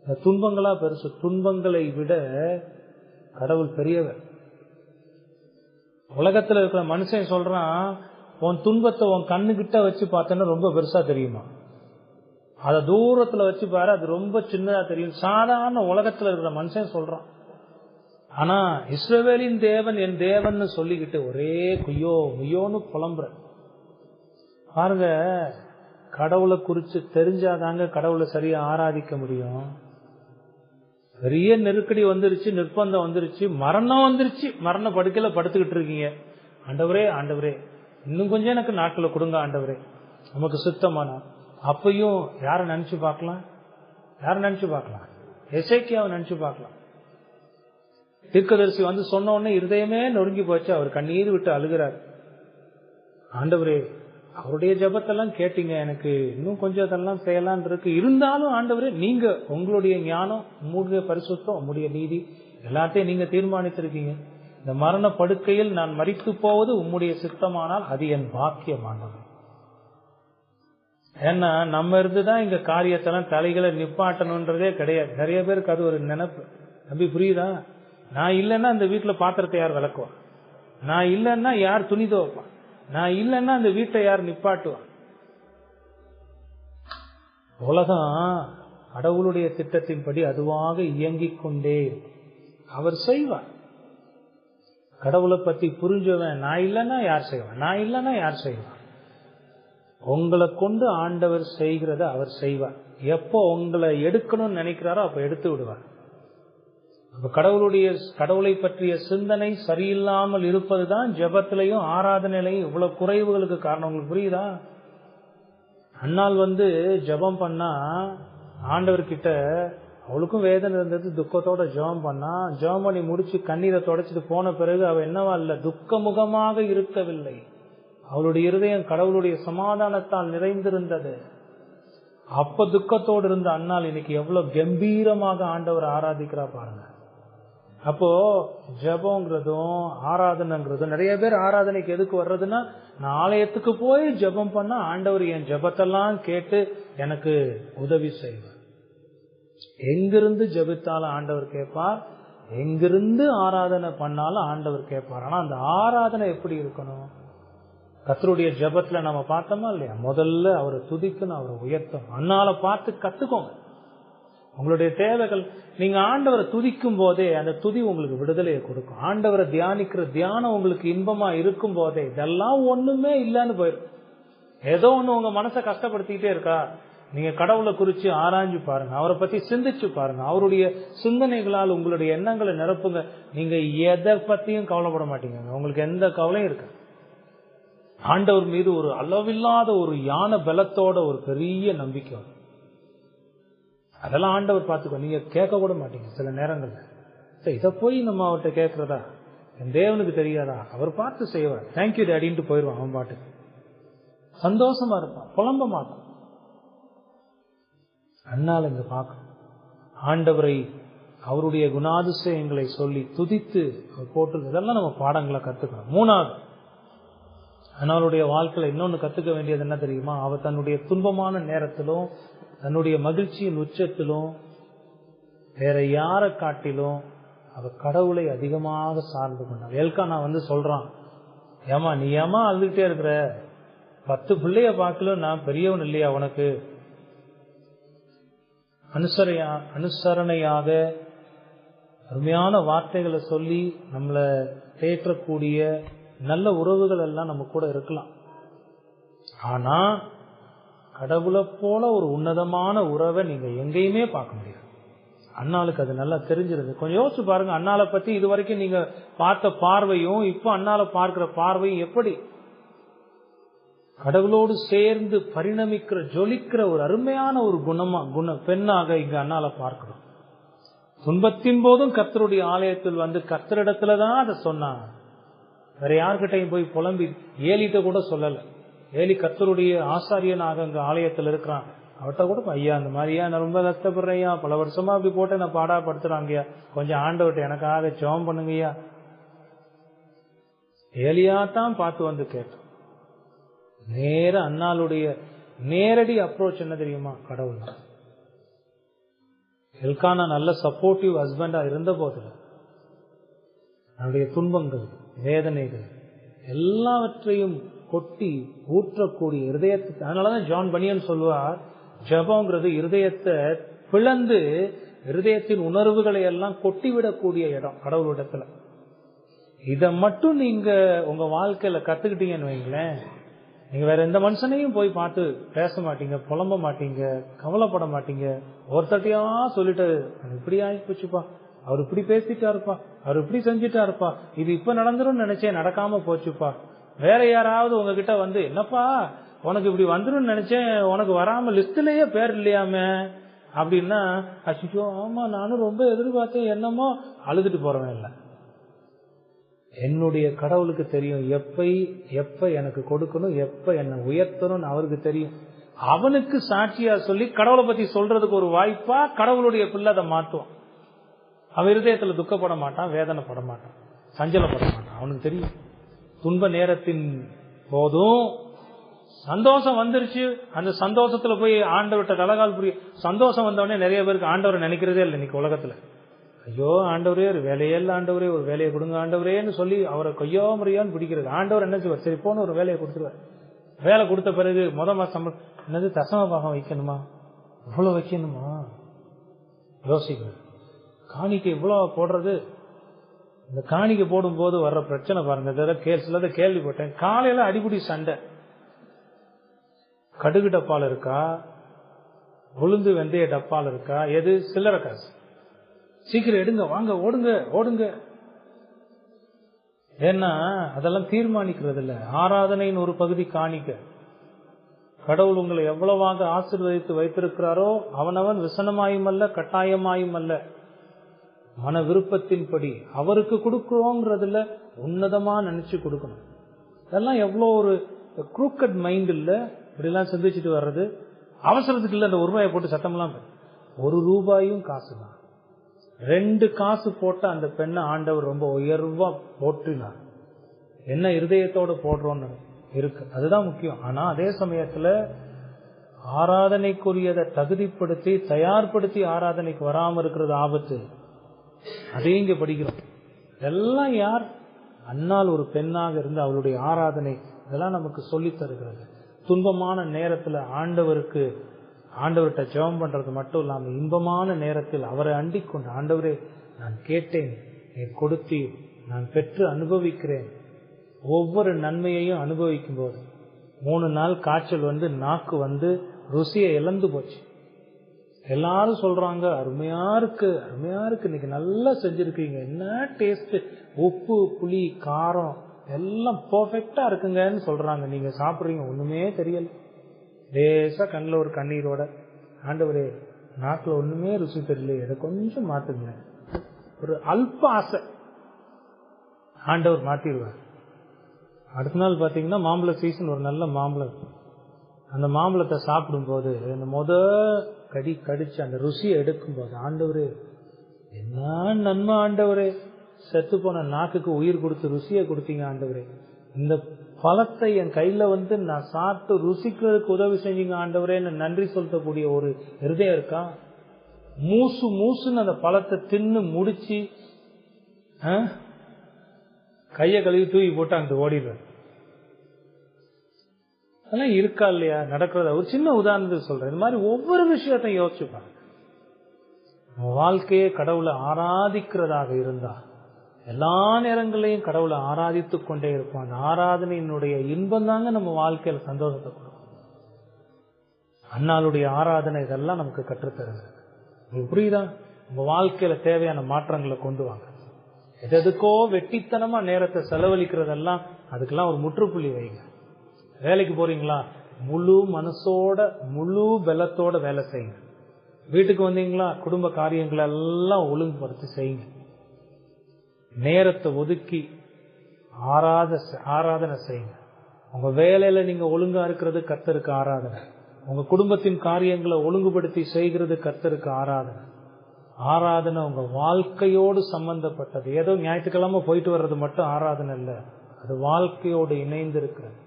இந்த துன்பங்களா பெருசு? துன்பங்களை விட கடவுள் பெரியவர். உலகத்துல இருக்கிற மனுஷன் சொல்றான், உன் துன்பத்தை உன் கண்ணுகிட்ட வச்சு பார்த்தேன்னா ரொம்ப பெருசா தெரியுமா, அத தூரத்துல வச்சு பாரு அது ரொம்ப சின்னதா தெரியும். சாதாரண உலகத்துல இருக்கிற மனுஷன் சொல்றான். ஆனா இஸ்ரவேலின் தேவன் என் தேவன் சொல்லிக்கிட்டு ஒரே குய்யோ முய்யோன்னு புலம்புற. பாருங்க, கடவுளை குறிச்சு தெரிஞ்சாதாங்க கடவுளை சரியா ஆராதிக்க முடியும். பெரிய நெருக்கடி வந்துருச்சு, நிர்பந்தம் வந்துருச்சு, மரணம் வந்துருச்சு, மரண படுக்கையில படுத்துக்கிட்டு இருக்கீங்க. ஆண்டவரே ஆண்டவரே இன்னும் கொஞ்சம் எனக்கு நாட்களை கொடுங்க ஆண்டவரே, நமக்கு சுத்தமான. அப்பயும் யார நினைச்சு பார்க்கலாம்? யார நினைச்சு பார்க்கலாம்? எசேக்கியாவை நினைச்சு பார்க்கலாம். தீர்க்கதரிசி வந்து சொன்ன உடனே இருதயமே நொறுங்கி போச்சு, அவர் கண்ணீர் விட்டு அழுகிறார். ஆண்டவரே அவருடைய ஜெபத்தெல்லாம் கேட்டீங்க, எனக்கு இன்னும் கொஞ்சம் அதெல்லாம் செய்யலாம் இருக்கு, இருந்தாலும் ஆண்டவரே நீங்க உங்களுடைய ஞானம், உங்களுடைய பரிசுத்தம், உங்களுடைய நீதி எல்லாத்தையும் நீங்க தீர்மானித்திருக்கீங்க. இந்த மரண படுக்கையில் நான் மரித்து போவது உம்முடைய சித்தமானால் அது என் பாக்கியம் ஆண்டவர். ஏன்னா நம்ம இருந்துதான் இங்க காரியத்தெல்லாம் தலைகளை நிப்பாட்டணும்ன்றதே கிடையாது. நிறைய பேருக்கு அது ஒரு நினைப்பு. அப்படி புரியுதா? நான் இல்லைன்னா அந்த வீட்டுல பாத்திரத்தை யார் விளக்குவா? நான் இல்லைன்னா யார் துணி துவைப்பா? நான் இல்லைன்னா அந்த வீட்டை யார் நிப்பாட்டுவா? உலகம் கடவுளுடைய திட்டத்தின்படி அதுவாக இயங்கிக் கொண்டே அவர் செய்வார். கடவுளை பத்தி புரிஞ்சவன் நான் இல்லைன்னா யார் செய்வான், நான் இல்லைன்னா யார் செய்வான்? உங்களை கொண்டு ஆண்டவர் செய்கிறத அவர் செய்வார். எப்போ உங்களை எடுக்கணும்னு நினைக்கிறாரோ அப்ப எடுத்து விடுவார். கடவுளை பற்றிய சிந்தனை சரியில்லாமல் இருப்பதுதான் ஜெபத்திலையும் ஆராதனையிலையும் இவ்வளவு குறைவுகளுக்கு காரணம். உங்களுக்கு புரியுதா? அண்ணால் ஜெபம் பண்ணா ஆண்டவர்கிட்ட அவளுக்கும் வேதனை இருந்தது, துக்கத்தோட ஜெபம் பண்ணா, ஜெபம் பண்ணி முடிச்சு கண்ணீரை தொடச்சிட்டு போன பிறகு அவ என்னவா இல்ல, துக்கமுகமாக இருக்கவில்லை. அவளுடைய இருதயம் கடவுளுடைய சமாதானத்தால் நிறைந்திருந்தது. அப்ப துக்கத்தோடு இருந்த அண்ணால் இன்னைக்கு எவ்வளவு கம்பீரமாக ஆண்டவர் ஆராதிக்கிறா பாருங்க. அப்போ ஜெபம்ங்கிறதும் ஆராதனைங்கிறதும், நிறைய பேர் ஆராதனைக்கு எதுக்கு வர்றதுன்னா, நான் ஆலயத்துக்கு போய் ஜெபம் பண்ணா ஆண்டவர் என் ஜெபத்தெல்லாம் கேட்டு எனக்கு உதவி செய்வார். எங்கிருந்து ஜெபித்தாலும் ஆண்டவர் கேட்பார், எங்கிருந்து ஆராதனை பண்ணாலும் ஆண்டவர் கேட்பார். ஆனா அந்த ஆராதனை எப்படி இருக்கணும்? கர்த்தருடைய ஜெபத்துல நம்ம பார்த்தோமா இல்லையா? முதல்ல அவரை துதிக்கணும், அவரை உயர்த்தணும். அண்ணால பார்த்து கத்துக்கோங்க உங்களுடைய தேவைகள். நீங்க ஆண்டவரை துதிக்கும் போதே அந்த துதி உங்களுக்கு விடுதலையை கொடுக்கும். ஆண்டவரை தியானிக்கிற தியானம் உங்களுக்கு இன்பமா இருக்கும் போதே இதெல்லாம் ஒண்ணுமே இல்லைன்னு போயிடும். ஏதோ ஒண்ணு உங்க மனசை கஷ்டப்படுத்திக்கிட்டே இருக்கா, நீங்க கடவுளை குறிச்சு ஆராய்ஞ்சு பாருங்க, அவரை பத்தி சிந்திச்சு பாருங்க, அவருடைய சிந்தனைகளால் உங்களுடைய எண்ணங்களை நிரப்புங்க. நீங்க எதை பத்தியும் கவலைப்பட மாட்டீங்க, உங்களுக்கு எந்த கவலையும் இருக்கு. ஆண்டவர் மீது ஒரு அளவில்லாத ஒரு யான பலத்தோட ஒரு பெரிய நம்பிக்கை. அதெல்லாம் ஆண்டவர் பார்த்துக்கோ, நீங்க கேட்க கூட மாட்டீங்க. சில நேரங்கள்ல இதை போய் நம்ம அவர்கிட்ட கேட்கறதா, என் தேவனுக்கு தெரியாதா, அவர் பார்த்து செய்வார், தேங்க்யூ டேடின்ட்டு போயிடுவான். அவன் பாட்டுக்கு சந்தோஷமா இருப்பான், புலம்ப மாட்டான். அண்ணால இங்க பார்க்கணும், ஆண்டவரை அவருடைய குணாதிசயங்களை சொல்லி துதித்து அவர் போட்டு, இதெல்லாம் நம்ம பாடங்களை கத்துக்கணும். மூணாவது, அன்னாளுடைய வாழ்க்கையில இன்னொன்னு கத்துக்க வேண்டியது என்ன தெரியுமா? அவ தன்னுடைய துன்பமான நேரத்திலும் தன்னுடைய மகிழ்ச்சியின் உச்சத்திலும் வேற யாரை காட்டிலும் அவ கடவுளை அதிகமாக சார்ந்து கொண்டாள். எல்கானா சொல்றான், ஏமா நீ ஏமா அழுதுகிட்டே இருக்கிற? 10 பிள்ளைய பார்க்கல, நான் பெரியவன் இல்லையா உனக்கு? அனுசரணையாக அருமையான வார்த்தைகளை சொல்லி நம்மளை தேற்றக்கூடிய நல்ல உறவுகள் எல்லாம் நம்ம கூட இருக்கலாம். ஆனா கடவுளை போல ஒரு உன்னதமான உறவை நீங்க எங்கேயுமே பார்க்க முடியாது. அண்ணாளுக்கு அது நல்லா தெரிஞ்சிருது. கொஞ்சம் யோசிச்சு பாருங்க, அண்ணாளை பத்தி இது வரைக்கும் நீங்க பார்த்த பார்வையும் இப்போ அண்ணாளை பார்க்கிற பார்வையும் எப்படி கடவுளோடு சேர்ந்து பரிணமிக்கிற ஜொலிக்கிற ஒரு அருமையான ஒரு பெண்ணாக இங்க அண்ணாளை பார்க்கிறோம். துன்பத்தின் போதும் கர்த்தருடைய ஆலயத்தில் கர்த்தரிடத்துலதான் அதை சொன்னாங்க. வேற யார்கிட்டையும் போய் புலம்பி ஏலிட்ட கூட சொல்லல. ஏலி கர்த்தருடைய ஆசாரியனாக அங்க ஆலயத்தில் இருக்கிறான். அவட்ட கூட ஐயா அந்த மாதிரியா நான் ரொம்ப கஷ்டப்படுறேயா, பல வருஷமா அப்படி போட்டு நான் பாடாப்படுத்துறாங்கய்யா, கொஞ்சம் ஆண்டவர்கிட்ட எனக்காக ஜெபம் பண்ணுங்கய்யா. ஏலியாத்தான் பார்த்து கேட்டோம். அண்ணாளுடைய நேரடி அப்ரோச் என்ன தெரியுமா? கடவுள். எல்கானா நல்ல சப்போர்ட்டிவ் ஹஸ்பண்டா இருந்த போதுல அவருடைய துன்பங்கள் வேதனைகள் எல்லாவற்றையும் கொட்டி ஊற்றக்கூடிய இருதயத்துக்கு, அதனாலதான் ஜான் பனியன் சொல்லுவார், ஜெபம்ங்கிறது இருதயத்தை பிளந்து இருதயத்தின் உணர்வுகளை எல்லாம் கொட்டிவிடக்கூடிய இடம் கடவுளிடத்துல. இத மட்டும் நீங்க உங்க வாழ்க்கையில கத்துக்கிட்டீங்கன்னு வைங்களேன், நீங்க வேற எந்த மனுஷனையும் போய் பார்த்து பேச மாட்டீங்க, புலம்ப மாட்டீங்க, கவலைப்பட மாட்டீங்க. ஒருத்தட்டையா சொல்லிட்டு இப்படி ஆயிப்போச்சுப்பா, அவர் இப்படி பேசிட்டாருப்பா, அவர் இப்படி செஞ்சுட்டாருப்பா, இது இப்ப நடந்துரும் நினைச்சேன் நடக்காம போச்சுப்பா. வேற யாராவது உங்ககிட்ட என்னப்பா உனக்கு இப்படி வந்துடும் நினைச்சேன், உனக்கு வராம லிஸ்ட்லயே பேர் இல்லையாமே அப்படின்னா, அச்சோ ஆமா நானும் ரொம்ப எதிர்பார்த்தேன், என்னமோ அழுதுட்டு போறவன் இல்லை. என்னுடைய கடவுளுக்கு தெரியும் எப்ப எனக்கு கொடுக்கணும், எப்ப என்ன உயர்த்தணும்னு அவருக்கு தெரியும். அவனுக்கு சாட்சியா சொல்லி கடவுளை பத்தி சொல்றதுக்கு ஒரு வாய்ப்பா கடவுளுடைய பிள்ளை அதை மாத்துவான். அவன் இருதயத்துல துக்கப்பட மாட்டான், வேதனைப்பட மாட்டான், சஞ்சலப்பட மாட்டான். அவனுக்கு தெரியும் துன்ப நேரத்தின் போதும் சந்தோஷம் வந்துருச்சு, அந்த சந்தோஷத்துல போய் ஆண்டவர்கிட்ட தலகால் புரிய. சந்தோஷம் வந்தவொடனே நிறைய பேருக்கு ஆண்டவரை நினைக்கிறதே இல்லை இன்னைக்கு உலகத்துல. ஐயோ ஆண்டவரே ஒரு வேலையே இல்லை, ஆண்டவரே ஒரு வேலையை கொடுங்க ஆண்டவரேன்னு சொல்லி அவரை கொய்யோ முறையோன்னு பிடிக்கிறது. ஆண்டவர் என்ன செய்வார்? சரி போன ஒரு வேலையை கொடுத்துருவார். வேலை கொடுத்த பிறகு மாசம் என்னது தசம பாகம் வைக்கணுமா, இவ்வளவு வைக்கணுமா யோசிக்கிறது. காணிக்கை இவ்வளவு போடுறது. இந்த காணிக்கை போடும் போது வர்ற பிரச்சனை பாருங்க. சிலதை கேள்விப்பட்டேன். காலையில அடிப்படி சண்டை. கடுகு டப்பால் இருக்கா, உளுந்து வெந்தய டப்பால் இருக்கா, எது சில்லறை காசு, சீக்கிரம் எடுங்க வாங்க ஓடுங்க. ஏன்னா அதெல்லாம் தீர்மானிக்கிறது இல்ல. ஆராதனையின் ஒரு பகுதி காணிக்க. கடவுள் உங்களை எவ்வளவாக ஆசீர்வதித்து வைத்திருக்கிறாரோ அவனவன் விசனமாயும் அல்ல கட்டாயமாயும் அல்ல, மன விருப்பத்தின்படி அவருக்கு கொடுக்கிறோங்கிறதுல உன்னதமா நினைச்சு கொடுக்கணும். இதெல்லாம் எவ்வளவு ஒரு குரூக்கட் மைண்ட் இல்ல இப்படி எல்லாம் சிந்திச்சுட்டு வர்றது. அவசரத்துக்கு இல்ல அந்த ரூபாயை போட்டு சத்தமெல்லாம். 1 ரூபாயும் காசு தான். 2 காசு போட்ட அந்த பெண்ணை ஆண்டவர் ரொம்ப உயர்வா போற்றினார். என்ன இருதயத்தோட போடுறோம்னு இருக்கு, அதுதான் முக்கியம். ஆனா அதே சமயத்துல ஆராதனைக்குரியதை தகுதிப்படுத்தி தயார்படுத்தி ஆராதனைக்கு வராம இருக்கிறது ஆபத்து. அதையும் இங்க படிக்கிறோம். எல்லாம் யார்? அன்னால் ஒரு பெண்ணாக இருந்து அவளுடைய ஆராதனை இதெல்லாம் நமக்கு சொல்லி தருகிறது. துன்பமான நேரத்துல ஆண்டவர்கிட்ட ஜெபம் பண்றது மட்டும் இல்லாம இன்பமான நேரத்தில் அவரை அண்டிக் கொண்டு, ஆண்டவரே நான் கேட்டேன், நீ கொடுத்தீர், நான் பெற்று அனுபவிக்கிறேன். ஒவ்வொரு நன்மையையும் அனுபவிக்கும் போது 3 நாள் காய்ச்சல் நாக்கு ருசியை இழந்து போச்சு. எல்லாரும் சொல்றாங்க அருமையா இருக்கு இன்னைக்கு நல்லா செஞ்சிருக்கீங்க, என்ன டேஸ்ட், உப்பு புளி காரம் எல்லாம் பெர்ஃபெக்டா இருக்குங்கன்னு சொல்றாங்க. நீங்க சாப்பிடுறீங்க ஒண்ணுமே தெரியல, லேசா கண்ணில் ஒரு கண்ணீரோட, ஆண்டவரே நாக்குல ஒண்ணுமே ருசி தெரியல, இதை கொஞ்சம் மாத்துங்க. ஒரு அல்ப ஆசை ஆண்டவர் மாத்திடுவார். அடுத்த நாள் பாத்தீங்கன்னா மாம்பழ சீசன், ஒரு நல்ல மாம்பழம். அந்த மாம்பழத்தை சாப்பிடும் போது அந்த கடிச்சு அந்த ருசியை எடுக்கும் போது, ஆண்டவரே என்ன நன்மை ஆண்டவரே, செத்து போன நாக்குக்கு உயிர் கொடுத்து ருசியை கொடுத்தீங்க ஆண்டவரே, இந்த பழத்தை என் கையில நான் சாப்பிட்டு ருசிக்கிறதுக்கு உதவி செஞ்சீங்க ஆண்டவரே நன்றி சொல்லக்கூடிய ஒரு இருதயம் இருக்கா? மூசுன்னு அந்த பழத்தை தின்னு முடிச்சு கைய கழுவி தூக்கி போட்டு அங்க ஓடிடுவேன். அதெல்லாம் இருக்கா இல்லையா நடக்கிறத? ஒரு சின்ன உதாரணத்துக்கு சொல்றேன். இந்த மாதிரி ஒவ்வொரு விஷயத்தையும் யோசிச்சுப்பாங்க. வாழ்க்கையே கடவுளை ஆராதிக்கிறதாக இருந்தா எல்லா நேரங்களையும் கடவுளை ஆராதித்துக் கொண்டே இருப்போம். அந்த ஆராதனையினுடைய இன்பம் தாங்க நம்ம வாழ்க்கையில சந்தோஷத்தை கொடுக்கும். அண்ணாளுடைய ஆராதனை இதெல்லாம் நமக்கு கற்றுத்தருங்க. உங்களுக்கு புரியுதா? உங்க வாழ்க்கையில தேவையான மாற்றங்களை கொண்டு வாங்க. எதுக்கோ வெட்டித்தனமா நேரத்தை செலவழிக்கிறதெல்லாம் அதுக்கெல்லாம் ஒரு முற்றுப்புள்ளி வைங்க. வேலைக்கு போறீங்களா, முழு மனசோட முழு பலத்தோட வேலை செய்யுங்க. வீட்டுக்கு வந்தீங்களா, குடும்ப காரியங்களை எல்லாம் ஒழுங்குபடுத்தி செய்யுங்க. நேரத்தை ஒதுக்கி ஆராதனை செய்யுங்க. உங்க வேலையில நீங்க ஒழுங்கா இருக்கிறது கர்த்தருக்கு ஆராதனை. உங்க குடும்பத்தின் காரியங்களை ஒழுங்குபடுத்தி செய்கிறது கர்த்தருக்கு ஆராதனை. ஆராதனை உங்க வாழ்க்கையோடு சம்பந்தப்பட்டது. ஏதோ ஞாயிற்றுக்கிழமை போயிட்டு வர்றது மட்டும் ஆராதனை இல்லை, அது வாழ்க்கையோடு இணைந்து இருக்கிறது.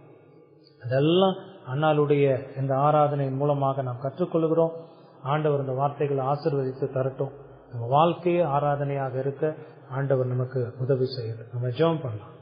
அதெல்லாம் அண்ணாளுடைய இந்த ஆராதனையின் மூலமாக நாம் கற்றுக்கொள்கிறோம். ஆண்டவர் இந்த வார்த்தைகளை ஆசீர்வதித்து தரட்டும். நம்ம வாழ்க்கையே ஆராதனையாக இருக்க ஆண்டவர் நமக்கு உதவி செய்யணும். நம்ம ஜெபம் பண்ணலாம்.